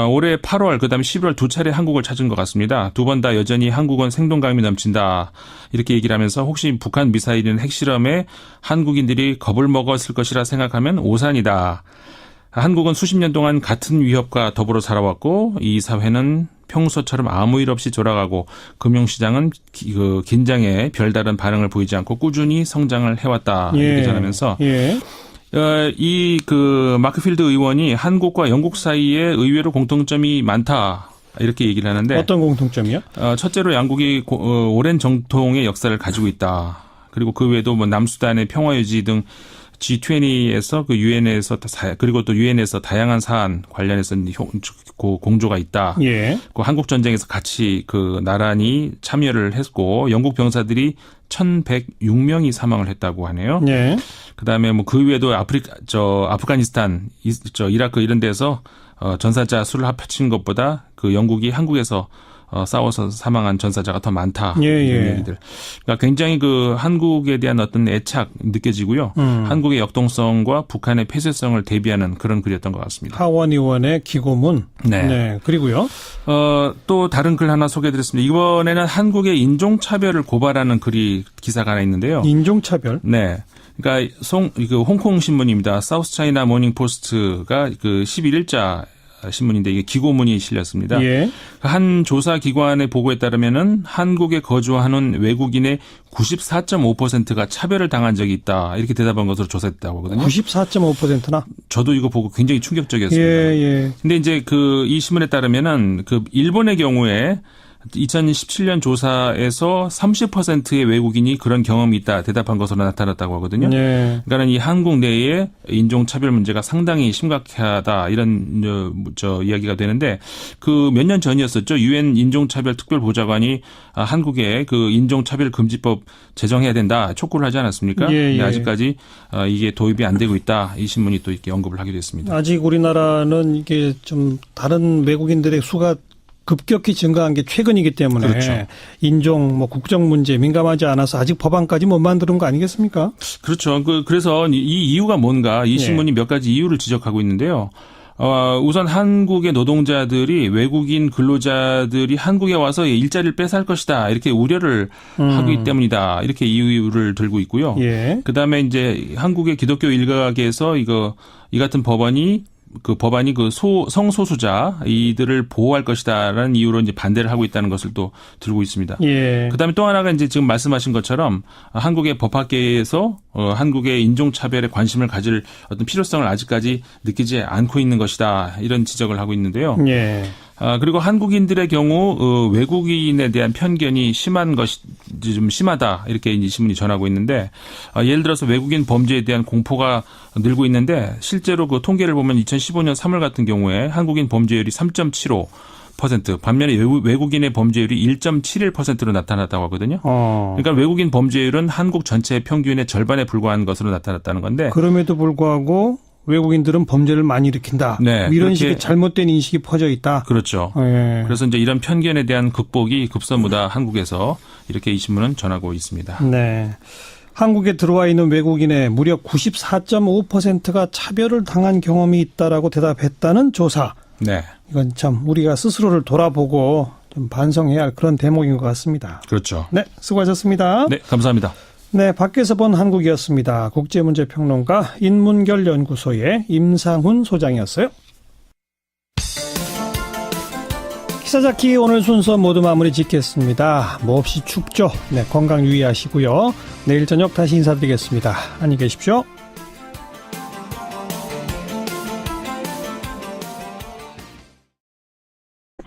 올해 8월, 그다음에 11월 두 차례 한국을 찾은 것 같습니다. 두 번 다 여전히 한국은 생동감이 넘친다, 이렇게 얘기를 하면서, 혹시 북한 미사일이나 핵실험에 한국인들이 겁을 먹었을 것이라 생각하면 오산이다. 한국은 수십 년 동안 같은 위협과 더불어 살아왔고, 이 사회는 평소처럼 아무 일 없이 돌아가고, 금융시장은 긴장에 별다른 반응을 보이지 않고 꾸준히 성장을 해왔다, 이렇게 전하면서, 예. 마크필드 의원이 한국과 영국 사이에 의외로 공통점이 많다, 이렇게 얘기를 하는데, 어떤 공통점이요? 첫째로 양국이 오랜 정통의 역사를 가지고 있다. 그리고 그 외에도 남수단의 평화유지 등 G20에서 유엔에서, 그리고 또 유엔에서 다양한 사안 관련해서 공조가 있다. 예. 한국 전쟁에서 같이 나란히 참여를 했고, 영국 병사들이 1,106명이 사망을 했다고 하네요. 예. 그다음에 그 외에도 아프가니스탄, 이라크 이런 데서 전사자 수를 합친 것보다 영국이 한국에서 싸워서 사망한 전사자가 더 많다. 이런 얘기들. 그러니까 굉장히 한국에 대한 어떤 애착 느껴지고요. 한국의 역동성과 북한의 폐쇄성을 대비하는 그런 글이었던 것 같습니다. 하원 의원의 기고문. 네. 그리고요. 또 다른 글 하나 소개해드렸습니다. 이번에는 한국의 인종차별을 고발하는 기사가 하나 있는데요. 인종차별? 네. 그러니까 홍콩 신문입니다. 사우스 차이나 모닝 포스트가 11일자 신문인데 이게 기고문이 실렸습니다. 예. 한 조사 기관의 보고에 따르면은 한국에 거주하는 외국인의 94.5%가 차별을 당한 적이 있다. 이렇게 대답한 것으로 조사했다고 하거든요. 94.5%나? 저도 이거 보고 굉장히 충격적이었습니다. 예. 근데 이제 이 신문에 따르면은 일본의 경우에 2017년 조사에서 30%의 외국인이 그런 경험이 있다 대답한 것으로 나타났다고 하거든요. 예. 그러니까 이 한국 내에 인종차별 문제가 상당히 심각하다 이런 이야기가 되는데 몇 년 전이었었죠. 유엔 인종차별 특별보좌관이 한국에 인종차별 금지법 제정해야 된다 촉구를 하지 않았습니까? 근데 아직까지 이게 도입이 안 되고 있다. 이 신문이 또 이렇게 언급을 하기도 했습니다. 아직 우리나라는 이게 좀 다른 외국인들의 수가 급격히 증가한 게 최근이기 때문에 그렇죠. 인종, 국정 문제 민감하지 않아서 아직 법안까지 못 만드는 거 아니겠습니까? 그렇죠. 그래서 이 이유가 뭔가 이 신문이 몇 가지 이유를 지적하고 있는데요. 우선 한국의 노동자들이 외국인 근로자들이 한국에 와서 일자리를 뺏어갈 것이다. 이렇게 우려를 하기 때문이다. 이렇게 이유를 들고 있고요. 예. 그다음에 이제 한국의 기독교 일각에서 이 같은 법안이 성소수자 이들을 보호할 것이다라는 이유로 이제 반대를 하고 있다는 것을 또 들고 있습니다. 예. 그다음에 또 하나가 이제 지금 말씀하신 것처럼 한국의 법학계에서 한국의 인종차별에 관심을 가질 어떤 필요성을 아직까지 느끼지 않고 있는 것이다. 이런 지적을 하고 있는데요. 예. 그리고 한국인들의 경우 외국인에 대한 편견이 심한 것이 좀 심하다 이렇게 이 신문이 전하고 있는데 예를 들어서 외국인 범죄에 대한 공포가 늘고 있는데 실제로 통계를 보면 2015년 3월 같은 경우에 한국인 범죄율이 3.75%, 반면에 외국인의 범죄율이 1.71%로 나타났다고 하거든요. 그러니까 외국인 범죄율은 한국 전체의 평균의 절반에 불과한 것으로 나타났다는 건데 그럼에도 불구하고 외국인들은 범죄를 많이 일으킨다. 네, 이런 식의 잘못된 인식이 퍼져 있다. 그렇죠. 예. 그래서 이제 이런 편견에 대한 극복이 급선무다 한국에서 이렇게 이 신문은 전하고 있습니다. 네. 한국에 들어와 있는 외국인의 무려 94.5%가 차별을 당한 경험이 있다라고 대답했다는 조사. 네. 이건 참 우리가 스스로를 돌아보고 좀 반성해야 할 그런 대목인 것 같습니다. 그렇죠. 네, 수고하셨습니다. 네, 감사합니다. 네, 밖에서 본 한국이었습니다. 국제문제평론가 인문결연구소의 임상훈 소장이었어요. 기사잡기 오늘 순서 모두 마무리 짓겠습니다. 몹시 춥죠? 네, 건강 유의하시고요. 내일 저녁 다시 인사드리겠습니다. 안녕히 계십시오.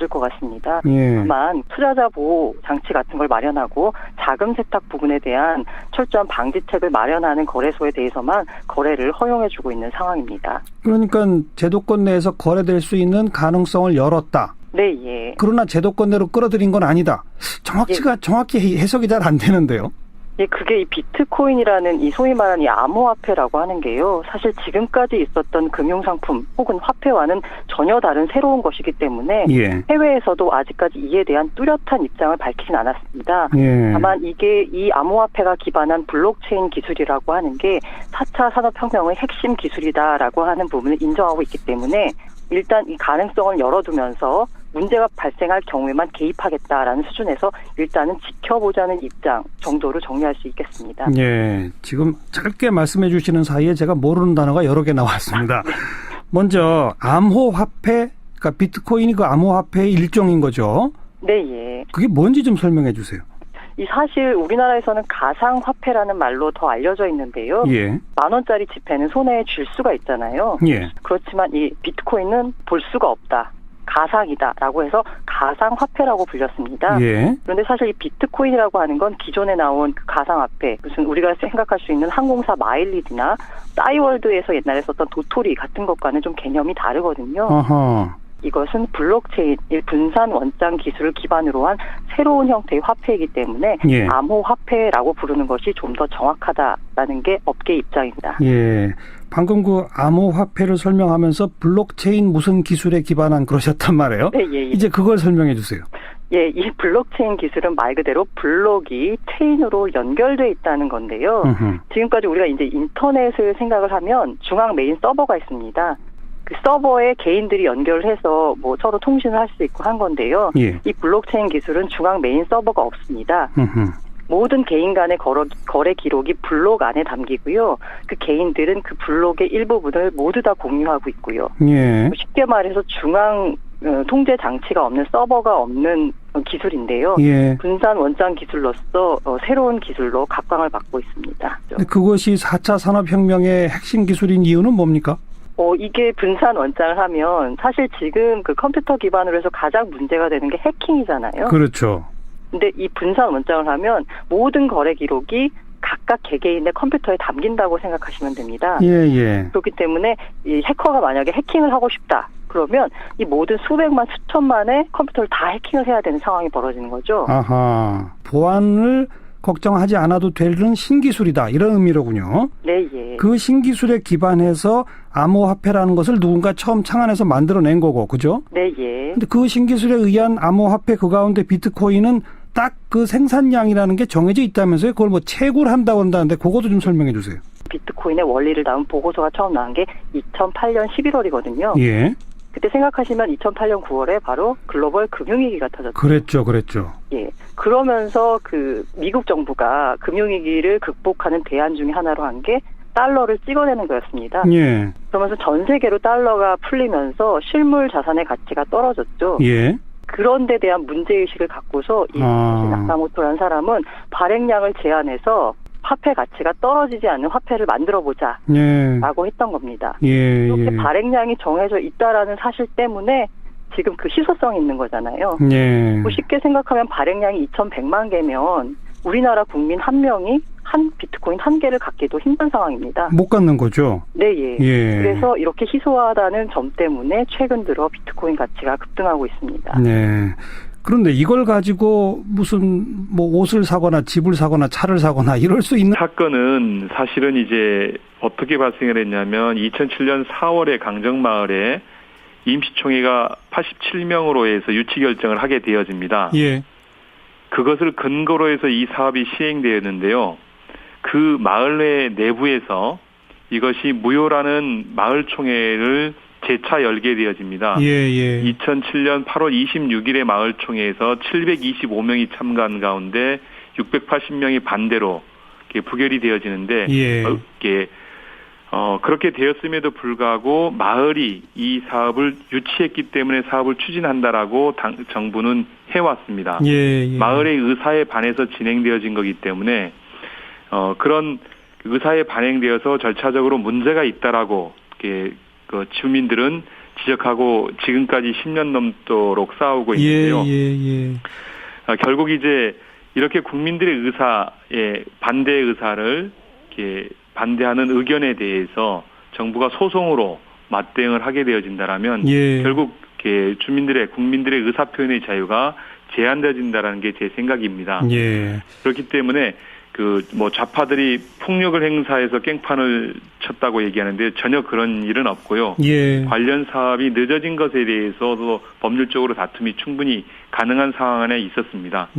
것 같습니다. 예. 다만 투자자 보호 장치 같은 걸 마련하고 자금 세탁 부분에 대한 철저한 방지책을 마련하는 거래소에 대해서만 거래를 허용해주고 있는 상황입니다. 그러니까 제도권 내에서 거래될 수 있는 가능성을 열었다. 네, 예. 그러나 제도권 내로 끌어들인 건 아니다. 정확히 해석이 잘 안 되는데요. 예, 그게 이 비트코인이라는 이 소위 말하는 이 암호화폐라고 하는 게요. 사실 지금까지 있었던 금융상품 혹은 화폐와는 전혀 다른 새로운 것이기 때문에 해외에서도 아직까지 이에 대한 뚜렷한 입장을 밝히진 않았습니다. 다만 이게 이 암호화폐가 기반한 블록체인 기술이라고 하는 게 4차 산업혁명의 핵심 기술이다라고 하는 부분을 인정하고 있기 때문에 일단 이 가능성을 열어두면서 문제가 발생할 경우에만 개입하겠다라는 수준에서 일단은 지켜보자는 입장 정도로 정리할 수 있겠습니다. 예, 지금 짧게 말씀해 주시는 사이에 제가 모르는 단어가 여러 개 나왔습니다. 먼저 암호화폐, 그러니까 비트코인이 그 암호화폐의 일종인 거죠? 네, 예. 그게 뭔지 좀 설명해 주세요. 이 사실 우리나라에서는 가상화폐라는 말로 더 알려져 있는데요. 예. 10,000원짜리 지폐는 손에 쥘 수가 있잖아요. 예. 그렇지만 이 비트코인은 볼 수가 없다. 가상이다라고 해서 가상화폐라고 불렸습니다. 예. 그런데 사실 이 비트코인이라고 하는 건 기존에 나온 그 가상화폐, 무슨 우리가 생각할 수 있는 항공사 마일리지나 싸이월드에서 옛날에 썼던 도토리 같은 것과는 좀 개념이 다르거든요. 어허. 이것은 블록체인, 분산 원장 기술을 기반으로 한 새로운 형태의 화폐이기 때문에 암호화폐라고 부르는 것이 좀 더 정확하다라는 게 업계 입장입니다. 예. 방금 그 암호화폐를 설명하면서 블록체인 무슨 기술에 기반한 그러셨단 말이에요. 네, 예. 이제 그걸 설명해 주세요. 예, 이 블록체인 기술은 말 그대로 블록이 체인으로 연결돼 있다는 건데요. 지금까지 우리가 이제 인터넷을 생각을 하면 중앙 메인 서버가 있습니다. 그 서버에 개인들이 연결해서 뭐 서로 통신을 할 수 있고 한 건데요. 이 블록체인 기술은 중앙 메인 서버가 없습니다. 모든 개인 간의 거래 기록이 블록 안에 담기고요. 그 개인들은 그 블록의 일부분을 모두 다 공유하고 있고요. 예. 쉽게 말해서 중앙 통제 장치가 없는 서버가 없는 기술인데요. 예. 분산 원장 기술로서 새로운 기술로 각광을 받고 있습니다. 근데 그것이 4차 산업혁명의 핵심 기술인 이유는 뭡니까? 이게 분산 원장을 하면 사실 지금 그 컴퓨터 기반으로 해서 가장 문제가 되는 게 해킹이잖아요. 그렇죠. 근데 이 분산 원장을 하면 모든 거래 기록이 각각 개개인의 컴퓨터에 담긴다고 생각하시면 됩니다. 예. 그렇기 때문에 이 해커가 만약에 해킹을 하고 싶다. 그러면 이 모든 수백만 수천만의 컴퓨터를 다 해킹을 해야 되는 상황이 벌어지는 거죠. 아하. 보안을 걱정하지 않아도 되는 신기술이다. 이런 의미로군요. 네, 예. 그 신기술에 기반해서 암호화폐라는 것을 누군가 처음 창안해서 만들어낸 거고, 그죠? 네, 예. 근데 그 신기술에 의한 암호화폐 그 가운데 비트코인은 딱 그 생산량이라는 게 정해져 있다면서요? 그걸 뭐 채굴 한다고 한다는데 그것도 좀 설명해 주세요. 비트코인의 원리를 담은 보고서가 처음 나온 게 2008년 11월이거든요. 예. 그때 생각하시면 2008년 9월에 바로 글로벌 금융위기가 터졌죠. 그랬죠. 예. 그러면서 그 미국 정부가 금융위기를 극복하는 대안 중에 하나로 한 게 달러를 찍어내는 거였습니다. 예. 그러면서 전 세계로 달러가 풀리면서 실물 자산의 가치가 떨어졌죠. 예. 그런 데 대한 문제의식을 갖고서 이 나카모토라는 사람은 발행량을 제한해서 화폐 가치가 떨어지지 않는 화폐를 만들어보자 라고 했던 겁니다. 이렇게 발행량이 정해져 있다라는 사실 때문에 지금 그 희소성이 있는 거잖아요. 뭐 쉽게 생각하면 발행량이 2100만 개면 우리나라 국민 한 명이 한 비트코인 한 개를 갖기도 힘든 상황입니다. 못 갖는 거죠? 네, 예. 그래서 이렇게 희소하다는 점 때문에 최근 들어 비트코인 가치가 급등하고 있습니다. 네. 그런데 이걸 가지고 무슨 뭐 옷을 사거나 집을 사거나 차를 사거나 이럴 수 있는 사건은 사실은 이제 어떻게 발생을 했냐면 2007년 4월에 강정마을에 임시총회가 87명으로 해서 유치 결정을 하게 되어집니다. 예. 그것을 근거로 해서 이 사업이 시행되었는데요. 그 마을 내부에서 이것이 무효라는 마을총회를 재차 열게 되어집니다. 2007년 8월 26일에 마을총회에서 725명이 참가한 가운데 680명이 반대로 부결이 되어지는데 그렇게 되었음에도 불구하고 마을이 이 사업을 유치했기 때문에 사업을 추진한다라고 정부는 해왔습니다. 마을의 의사에 반해서 진행되어진 거기 때문에 그런 의사에 반영되어서 절차적으로 문제가 있다라고 그 주민들은 지적하고 지금까지 10년 넘도록 싸우고 있는데요. 결국 이제 이렇게 국민들의 의사에 반대의 의사를 이렇게 반대하는 의견에 대해서 정부가 소송으로 맞대응을 하게 되어진다라면 결국 국민들의 의사 표현의 자유가 제한되어진다라는 게 제 생각입니다. 그렇기 때문에 좌파들이 폭력을 행사해서 깽판을 쳤다고 얘기하는데 전혀 그런 일은 없고요. 관련 사업이 늦어진 것에 대해서도 법률적으로 다툼이 충분히 가능한 상황 안에 있었습니다.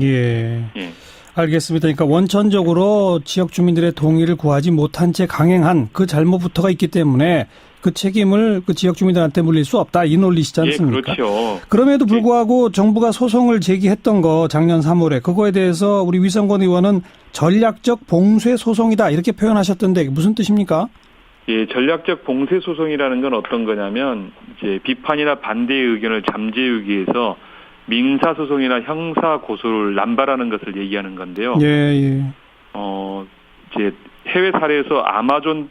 알겠습니다. 그러니까 원천적으로 지역 주민들의 동의를 구하지 못한 채 강행한 그 잘못부터가 있기 때문에 그 책임을 그 지역 주민들한테 물릴 수 없다. 이 논리시지 않습니까? 그렇죠. 그럼에도 불구하고 정부가 소송을 제기했던 거 작년 3월에 그거에 대해서 우리 위성권 의원은 전략적 봉쇄 소송이다 이렇게 표현하셨던데 무슨 뜻입니까? 전략적 봉쇄 소송이라는 건 어떤 거냐면 이제 비판이나 반대의 의견을 잠재우기 위해서 민사 소송이나 형사 고소를 남발하는 것을 얘기하는 건데요. 이제 해외 사례에서 아마존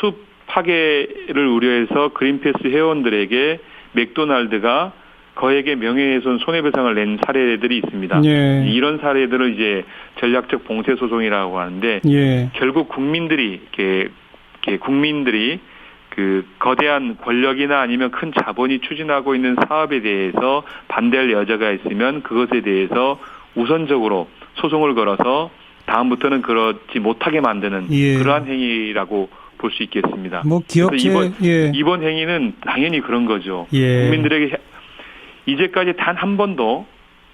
숲 파괴를 우려해서 그린피스 회원들에게 맥도날드가 거액의 명예훼손 손해배상을 낸 사례들이 있습니다. 이런 사례들을 이제 전략적 봉쇄 소송이라고 하는데 결국 국민들이 그 거대한 권력이나 아니면 큰 자본이 추진하고 있는 사업에 대해서 반대할 여자가 있으면 그것에 대해서 우선적으로 소송을 걸어서 다음부터는 그렇지 못하게 만드는 그러한 행위라고 볼 수 있겠습니다. 이번 행위는 당연히 그런 거죠. 국민들에게 이제까지 단 한 번도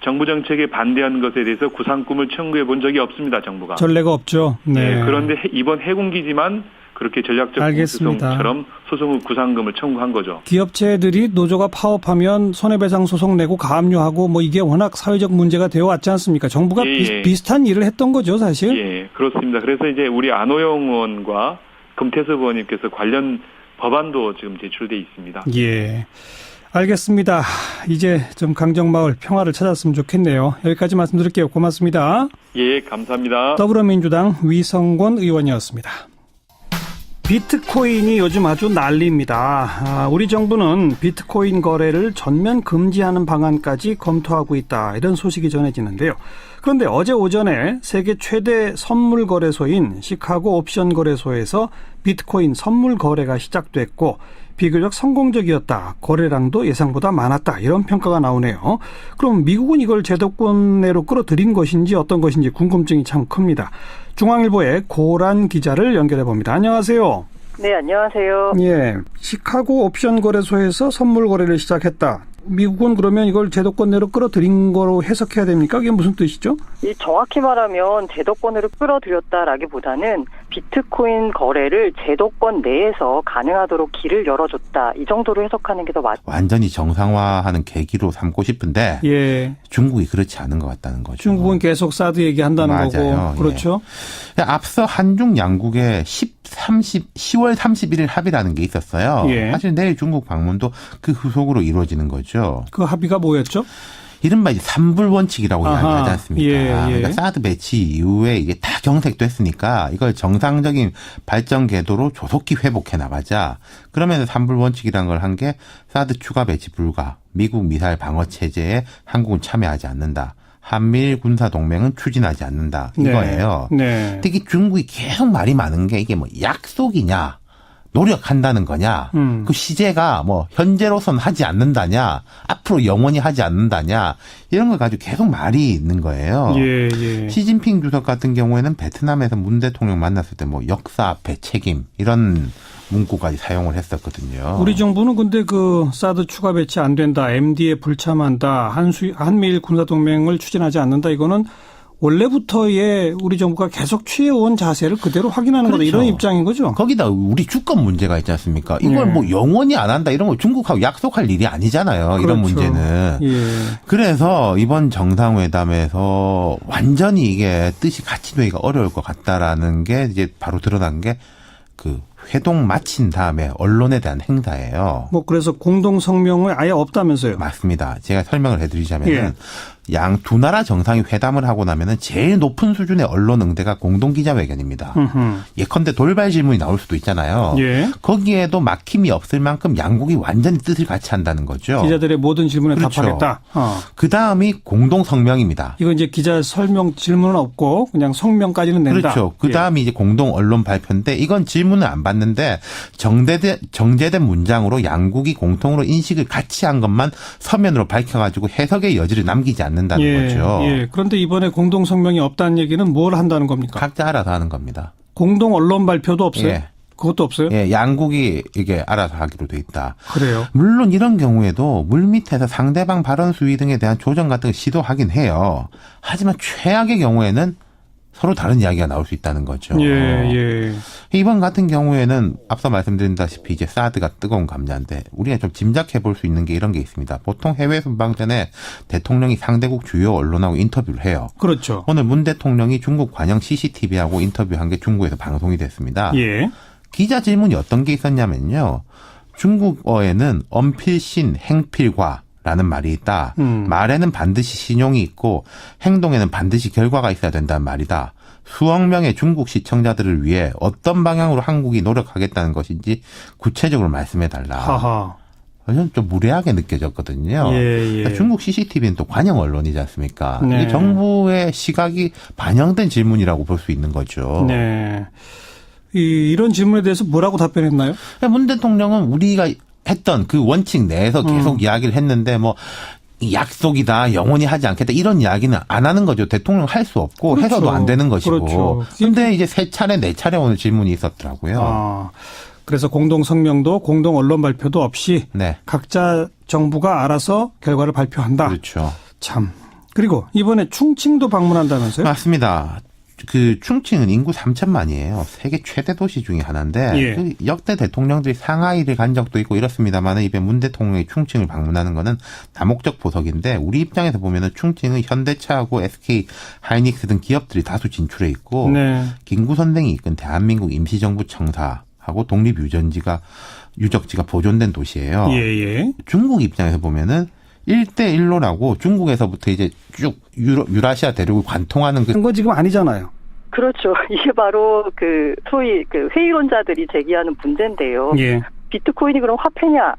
정부 정책에 반대한 것에 대해서 구상금을 청구해 본 적이 없습니다. 정부가. 전례가 없죠. 그런데 이번 해군기지만 그렇게 전략적 알겠습니다. 공소성처럼 소송의 구상금을 청구한 거죠. 기업체들이 노조가 파업하면 손해배상 소송 내고 가압류하고 뭐 이게 워낙 사회적 문제가 되어 왔지 않습니까? 정부가 비슷한 일을 했던 거죠, 사실. 예, 그렇습니다. 그래서 이제 우리 안호영 의원과 금태섭 의원님께서 관련 법안도 지금 제출돼 있습니다. 예. 알겠습니다. 이제 좀 강정마을 평화를 찾았으면 좋겠네요. 여기까지 말씀드릴게요. 고맙습니다. 예, 감사합니다. 더불어민주당 위성권 의원이었습니다. 비트코인이 요즘 아주 난리입니다. 우리 정부는 비트코인 거래를 전면 금지하는 방안까지 검토하고 있다. 이런 소식이 전해지는데요. 그런데 어제 오전에 세계 최대 선물 거래소인 시카고 옵션 거래소에서 비트코인 선물 거래가 시작됐고 비교적 성공적이었다. 거래량도 예상보다 많았다. 이런 평가가 나오네요. 그럼 미국은 이걸 제도권 내로 끌어들인 것인지 어떤 것인지 궁금증이 참 큽니다. 중앙일보의 고란 기자를 연결해 봅니다. 안녕하세요. 네, 안녕하세요. 예, 시카고 옵션 거래소에서 선물 거래를 시작했다. 미국은 그러면 이걸 제도권 내로 끌어들인 거로 해석해야 됩니까? 이게 무슨 뜻이죠? 정확히 말하면 제도권으로 끌어들였다라기보다는 비트코인 거래를 제도권 내에서 가능하도록 길을 열어줬다. 이 정도로 해석하는 게 더 맞죠. 완전히 정상화하는 계기로 삼고 싶은데 예. 중국이 그렇지 않은 것 같다는 거죠. 중국은 계속 사드 얘기한다는 맞아요. 거고. 그렇죠. 예. 앞서 한중 양국의 10월 31일 합의라는 게 있었어요. 예. 사실 내일 중국 방문도 그 후속으로 이루어지는 거죠. 그 합의가 뭐였죠? 이른바 이제 3불 원칙이라고 이야기하지 않습니까? 예. 그러니까 사드 배치 이후에 이게 다 경색됐으니까 이걸 정상적인 발전 궤도로 조속히 회복해 나가자. 그러면서 3불 원칙이라는 걸 한 게 사드 추가 배치 불가, 미국 미사일 방어 체제에 한국은 참여하지 않는다. 한미일 군사 동맹은 추진하지 않는다. 이거예요. 네. 특히 중국이 계속 말이 많은 게 이게 뭐 약속이냐, 노력한다는 거냐, 그 시제가 뭐 현재로선 하지 않는다냐, 앞으로 영원히 하지 않는다냐, 이런 걸 가지고 계속 말이 있는 거예요. 예. 시진핑 주석 같은 경우에는 베트남에서 문 대통령 만났을 때 뭐 역사 앞에 책임 이런 문구까지 사용을 했었거든요. 우리 정부는 근데 그 사드 추가 배치 안 된다, MD에 불참한다, 한미일 군사동맹을 추진하지 않는다, 이거는 원래부터의 우리 정부가 계속 취해온 자세를 그대로 확인하는 거다. 이런 입장인 거죠. 거기다 우리 주권 문제가 있지 않습니까? 이걸 뭐 영원히 안 한다 이런 거 중국하고 약속할 일이 아니잖아요. 이런 문제는. 그래서 이번 정상회담에서 완전히 이게 뜻이 같이 되기가 어려울 것 같다라는 게 이제 바로 드러난 게 그 회동 마친 다음에 언론에 대한 행사예요. 뭐 그래서 공동 성명을 아예 없다면서요? 맞습니다. 제가 설명을 해드리자면은 양 두 나라 정상이 회담을 하고 나면은 제일 높은 수준의 언론 응대가 공동 기자회견입니다. 예컨대 돌발 질문이 나올 수도 있잖아요. 거기에도 막힘이 없을 만큼 양국이 완전히 뜻을 같이 한다는 거죠. 기자들의 모든 질문에 답하겠다. 그 다음이 공동 성명입니다. 이거 이제 기자 설명 질문은 없고 그냥 성명까지는 낸다. 그렇죠. 그 다음이 이제 공동 언론 발표인데 이건 질문을 안 받는데 정제된 문장으로 양국이 공통으로 인식을 같이 한 것만 서면으로 밝혀가지고 해석의 여지를 남기지 않는다는 거죠. 그런데 이번에 공동 성명이 없다는 얘기는 뭘 한다는 겁니까? 각자 알아서 하는 겁니다. 공동 언론 발표도 없어요? 그것도 없어요? 양국이 이게 알아서 하기로 돼 있다. 그래요? 물론 이런 경우에도 물밑에서 상대방 발언 수위 등에 대한 조정 같은 걸 시도하긴 해요. 하지만 최악의 경우에는 서로 다른 이야기가 나올 수 있다는 거죠. 이번 같은 경우에는 앞서 말씀드린다시피 이제 사드가 뜨거운 감자인데 우리가 좀 짐작해 볼 수 있는 게 이런 게 있습니다. 보통 해외 순방 전에 대통령이 상대국 주요 언론하고 인터뷰를 해요. 그렇죠. 오늘 문 대통령이 중국 관영 CCTV하고 인터뷰한 게 중국에서 방송이 됐습니다. 기자 질문이 어떤 게 있었냐면요. 중국어에는 언필신 행필과 라는 말이 있다. 말에는 반드시 신용이 있고 행동에는 반드시 결과가 있어야 된다는 말이다. 수억 명의 중국 시청자들을 위해 어떤 방향으로 한국이 노력하겠다는 것인지 구체적으로 말씀해달라. 저는 좀 무례하게 느껴졌거든요. 중국 CCTV는 또 관영 언론이지 않습니까? 이게 정부의 시각이 반영된 질문이라고 볼 수 있는 거죠. 이런 질문에 대해서 뭐라고 답변했나요? 문 대통령은 우리가 했던 그 원칙 내에서 계속 이야기를 했는데 뭐 약속이다, 영원히 하지 않겠다 이런 이야기는 안 하는 거죠. 대통령 할 수 없고 해서도 안 되는 것이고. 그런데 이제 3차례, 4차례 오늘 질문이 있었더라고요. 그래서 공동 성명도 공동 언론 발표도 없이 각자 정부가 알아서 결과를 발표한다. 그렇죠. 참. 그리고 이번에 충칭도 방문한다면서요? 맞습니다. 그 충칭은 인구 3천만이에요. 세계 최대 도시 중에 하나인데 예. 그 역대 대통령들이 상하이를 간 적도 있고 이렇습니다만 이번 문 대통령이 충칭을 방문하는 거는 다목적 보석인데 우리 입장에서 보면은 충칭은 현대차하고 SK 하이닉스 등 기업들이 다수 진출해 있고 네. 김구 선생이 이끈 대한민국 임시정부 청사하고 독립유전지가 유적지가 보존된 도시예요. 예. 중국 입장에서 보면은 1대1로라고 중국에서부터 이제 쭉 유라시아 대륙을 관통하는 그거 지금 아니잖아요. 그렇죠. 이게 바로 그 소위 그 회의론자들이 제기하는 문제인데요. 예. 비트코인이 그럼 화폐냐?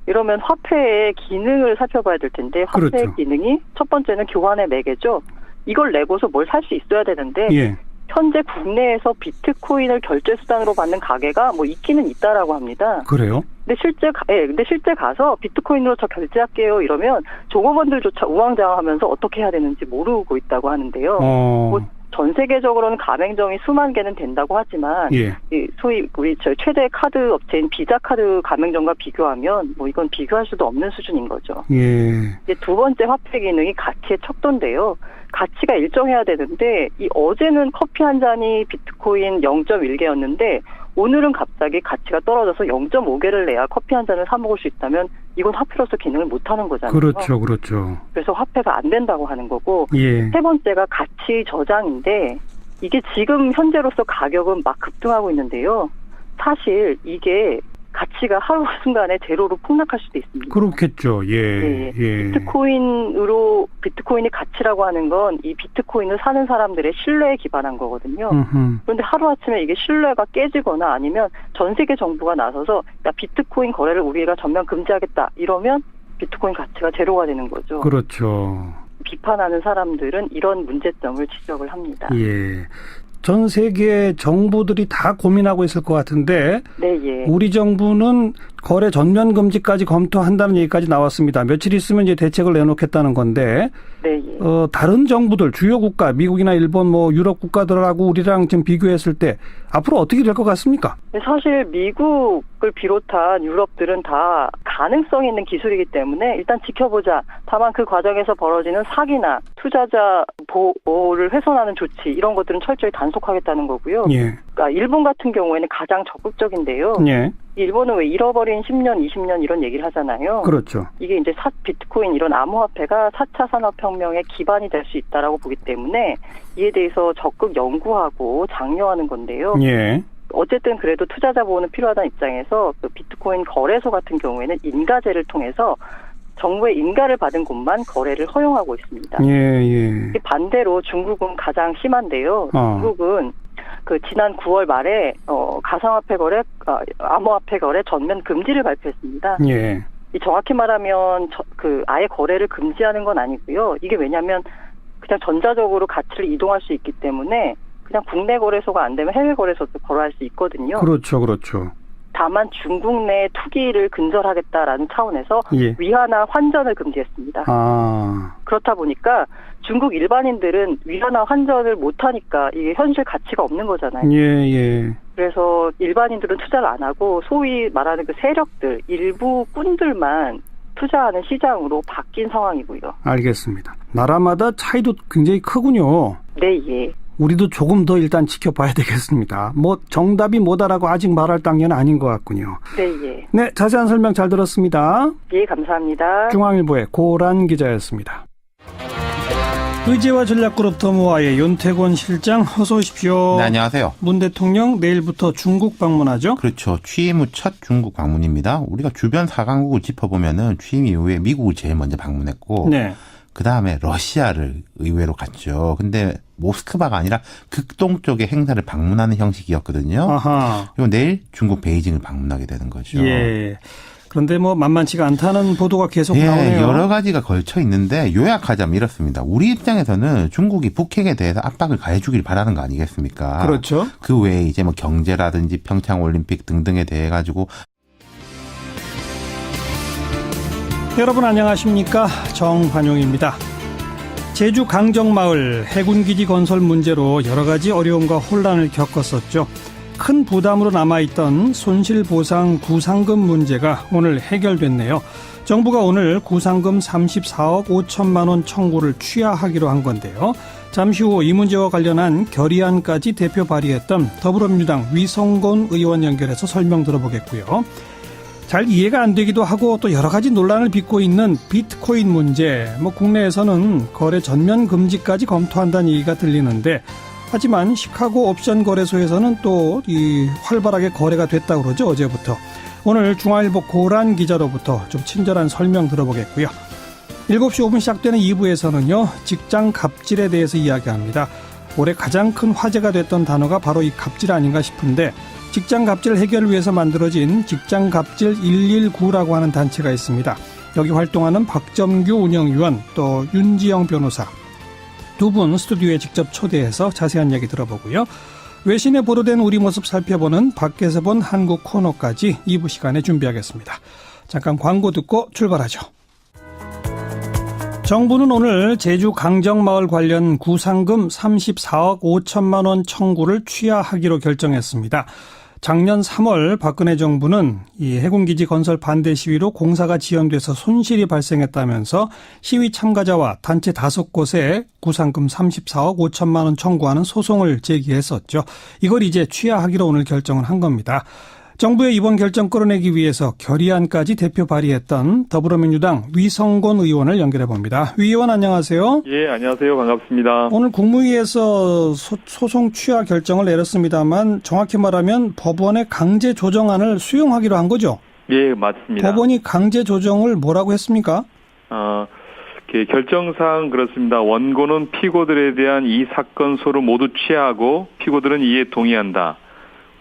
이러면 화폐의 기능을 살펴봐야 될 텐데 화폐의 그렇죠. 기능이 첫 번째는 교환의 매개죠. 이걸 내고서 뭘 살 수 있어야 되는데 예. 현재 국내에서 비트코인을 결제 수단으로 받는 가게가 뭐 있기는 있다라고 합니다. 그래요? 근데 실제 가서 비트코인으로 저 결제할게요 이러면 종업원들조차 우왕좌왕하면서 어떻게 해야 되는지 모르고 있다고 하는데요. 뭐 전 세계적으로는 가맹점이 수만 개는 된다고 하지만 예. 이 소위 우리 저 최대 카드 업체인 비자 카드 가맹점과 비교하면 뭐 이건 비교할 수도 없는 수준인 거죠. 예. 이제 두 번째 화폐 기능이 가치의 척도인데요. 가치가 일정해야 되는데 이 어제는 커피 한 잔이 비트코인 0.1개였는데 오늘은 갑자기 가치가 떨어져서 0.5개를 내야 커피 한 잔을 사 먹을 수 있다면 이건 화폐로서 기능을 못하는 거잖아요. 그렇죠. 그래서 화폐가 안 된다고 하는 거고 예. 세 번째가 가치 저장인데 이게 지금 현재로서 가격은 막 급등하고 있는데요. 사실 이게 가치가 하루순간에 제로로 폭락할 수도 있습니다. 그렇겠죠. 예. 네. 예. 비트코인이 가치라고 하는 건 이 비트코인을 사는 사람들의 신뢰에 기반한 거거든요. 그런데 하루아침에 이게 신뢰가 깨지거나 아니면 전 세계 정부가 나서서 야, 비트코인 거래를 우리가 전면 금지하겠다 이러면 비트코인 가치가 제로가 되는 거죠. 그렇죠. 비판하는 사람들은 이런 문제점을 지적을 합니다. 예. 전 세계 정부들이 다 고민하고 있을 것 같은데 네, 예. 우리 정부는 거래 전면 금지까지 검토한다는 얘기까지 나왔습니다. 며칠 있으면 이제 대책을 내놓겠다는 건데 네, 예. 다른 정부들 주요 국가 미국이나 일본 뭐 유럽 국가들하고 우리랑 지금 비교했을 때 앞으로 어떻게 될 것 같습니까? 사실 미국을 비롯한 유럽들은 다 가능성 있는 기술이기 때문에 일단 지켜보자. 다만 그 과정에서 벌어지는 사기나 투자자 보호를 훼손하는 조치 이런 것들은 철저히 단속하겠다는 거고요. 예. 그러니까 일본 같은 경우에는 가장 적극적인데요. 예. 일본은 왜 잃어버린 10년, 20년 이런 얘기를 하잖아요. 그렇죠. 이게 이제 비트코인 이런 암호화폐가 4차 산업혁명의 기반이 될 수 있다라고 보기 때문에 이에 대해서 적극 연구하고 장려하는 건데요. 예. 어쨌든 그래도 투자자 보호는 필요하다는 입장에서 그 비트코인 거래소 같은 경우에는 인가제를 통해서 정부의 인가를 받은 곳만 거래를 허용하고 있습니다. 예. 반대로 중국은 가장 심한데요. 중국은 그 지난 9월 말에 가상화폐 거래, 암호화폐 거래 전면 금지를 발표했습니다. 예. 이 정확히 말하면 아예 거래를 금지하는 건 아니고요. 이게 왜냐하면 그냥 전자적으로 가치를 이동할 수 있기 때문에 그냥 국내 거래소가 안 되면 해외 거래소도 거래할 수 있거든요. 그렇죠. 다만 중국 내 투기를 근절하겠다라는 차원에서 예. 위화나 환전을 금지했습니다. 그렇다 보니까 중국 일반인들은 위화나 환전을 못하니까 이게 현실 가치가 없는 거잖아요. 예. 그래서 일반인들은 투자를 안 하고 소위 말하는 그 세력들, 일부 꾼들만 투자하는 시장으로 바뀐 상황이고요. 알겠습니다. 나라마다 차이도 굉장히 크군요. 네, 예. 우리도 조금 더 일단 지켜봐야 되겠습니다. 뭐 정답이 뭐다라고 아직 말할 단계는 아닌 것 같군요. 네, 예. 네, 자세한 설명 잘 들었습니다. 예, 감사합니다. 중앙일보의 고란 기자였습니다. 의제와 전략그룹 더모아의 윤태권 실장 어서 오십시오. 네, 안녕하세요. 문 대통령 내일부터 중국 방문하죠? 그렇죠. 취임 후 첫 중국 방문입니다. 우리가 주변 4강국을 짚어보면은 취임 이후에 미국을 제일 먼저 방문했고 네. 그다음에 러시아를 의외로 갔죠. 근데 모스크바가 아니라 극동 쪽의 행사를 방문하는 형식이었거든요. 아하. 그리고 내일 중국 베이징을 방문하게 되는 거죠. 예. 그런데 뭐 만만치가 않다는 보도가 계속 나오네요. 여러 가지가 걸쳐 있는데 요약하자면 이렇습니다. 우리 입장에서는 중국이 북핵에 대해서 압박을 가해주길 바라는 거 아니겠습니까? 그렇죠. 그 외에 이제 뭐 경제라든지 평창 올림픽 등등에 대해 가지고 여러분 안녕하십니까? 정환용입니다. 제주 강정마을 해군기지 건설 문제로 여러 가지 어려움과 혼란을 겪었었죠. 큰 부담으로 남아있던 손실보상 구상금 문제가 오늘 해결됐네요. 정부가 오늘 구상금 34억 5천만 원 청구를 취하하기로 한 건데요. 잠시 후 이 문제와 관련한 결의안까지 대표 발의했던 더불어민주당 위성곤 의원 연결해서 설명 들어보겠고요. 잘 이해가 안 되기도 하고 또 여러 가지 논란을 빚고 있는 비트코인 문제. 국내에서는 거래 전면 금지까지 검토한다는 얘기가 들리는데, 하지만 시카고 옵션 거래소에서는 또 활발하게 거래가 됐다고 그러죠, 어제부터. 오늘 중앙일보 고란 기자로부터 좀 친절한 설명 들어보겠고요. 7시 5분 시작되는 2부에서는요, 직장 갑질에 대해서 이야기합니다. 올해 가장 큰 화제가 됐던 단어가 바로 이 갑질 아닌가 싶은데, 직장 갑질 해결을 위해서 만들어진 직장 갑질 119라고 하는 단체가 있습니다. 여기 활동하는 박점규 운영위원, 또 윤지영 변호사 두 분 스튜디오에 직접 초대해서 자세한 이야기 들어보고요. 외신에 보도된 우리 모습 살펴보는 밖에서 본 한국 코너까지 2부 시간에 준비하겠습니다. 잠깐 광고 듣고 출발하죠. 정부는 오늘 제주 강정마을 관련 구상금 34억 5천만 원 청구를 취하하기로 결정했습니다. 작년 3월 박근혜 정부는 이 해군기지 건설 반대 시위로 공사가 지연돼서 손실이 발생했다면서 시위 참가자와 단체 5곳에 구상금 34억 5천만 원 청구하는 소송을 제기했었죠. 이걸 이제 취하하기로 오늘 결정을 한 겁니다. 정부의 이번 결정 끌어내기 위해서 결의안까지 대표 발의했던 더불어민주당 위성곤 의원을 연결해 봅니다. 위 의원 안녕하세요. 예, 안녕하세요. 반갑습니다. 오늘 국무회의에서 소송 취하 결정을 내렸습니다만 정확히 말하면 법원의 강제 조정안을 수용하기로 한 거죠? 예, 맞습니다. 법원이 강제 조정을 뭐라고 했습니까? 결정사항 그렇습니다. 원고는 피고들에 대한 이 사건 소를 모두 취하고 피고들은 이에 동의한다.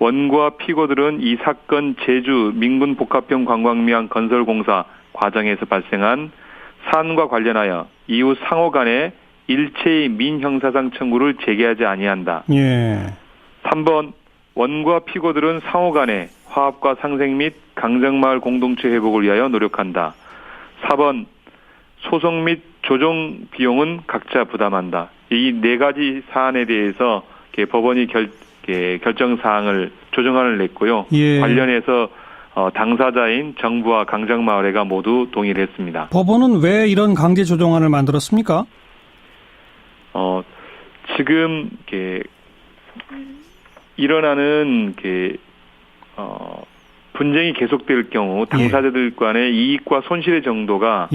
원고와 피고들은 이 사건 제주 민군복합형 관광미항 건설공사 과정에서 발생한 사안과 관련하여 이후 상호 간에 일체의 민형사상 청구를 제기하지 아니한다. 예. 3번 원고와 피고들은 상호 간에 화합과 상생 및 강정마을 공동체 회복을 위하여 노력한다. 4번 소송 및 조정 비용은 각자 부담한다. 이 네 가지 사안에 대해서 법원이 결정사항을 조정안을 냈고요. 예. 관련해서 당사자인 정부와 강정마을회가 모두 동의를 했습니다. 법원은 왜 이런 강제 조정안을 만들었습니까? 지금 일어나는 분쟁이 계속될 경우 당사자들 간의 이익과 손실의 정도가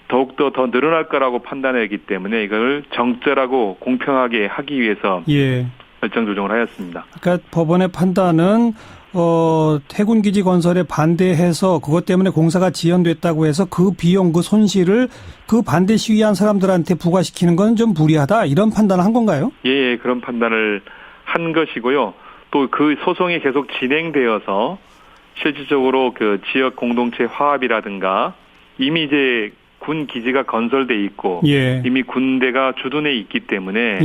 더욱더 더 늘어날 거라고 판단했기 때문에 이걸 정절하고 공평하게 하기 위해서 결정 조정을 하였습니다. 그러니까 법원의 판단은 해군기지 건설에 반대해서 그것 때문에 공사가 지연됐다고 해서 그 비용, 그 손실을 그 반대 시위한 사람들한테 부과시키는 건 좀 무리하다, 이런 판단을 한 건가요? 예, 그런 판단을 한 것이고요. 또 그 소송이 계속 진행되어서 실질적으로 그 지역 공동체 화합이라든가 이미 이제 군 기지가 건설돼 있고 이미 군대가 주둔해 있기 때문에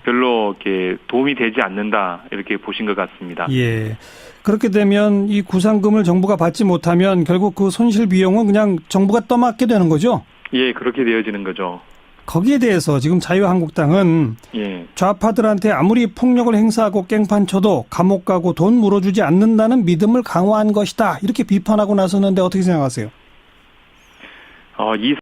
별로 이렇게 도움이 되지 않는다, 이렇게 보신 것 같습니다. 예. 그렇게 되면 이 구상금을 정부가 받지 못하면 결국 그 손실 비용은 그냥 정부가 떠맡게 되는 거죠? 예, 그렇게 되어지는 거죠. 거기에 대해서 지금 자유한국당은 좌파들한테 아무리 폭력을 행사하고 깽판 쳐도 감옥 가고 돈 물어주지 않는다는 믿음을 강화한 것이다, 이렇게 비판하고 나섰는데 어떻게 생각하세요? 이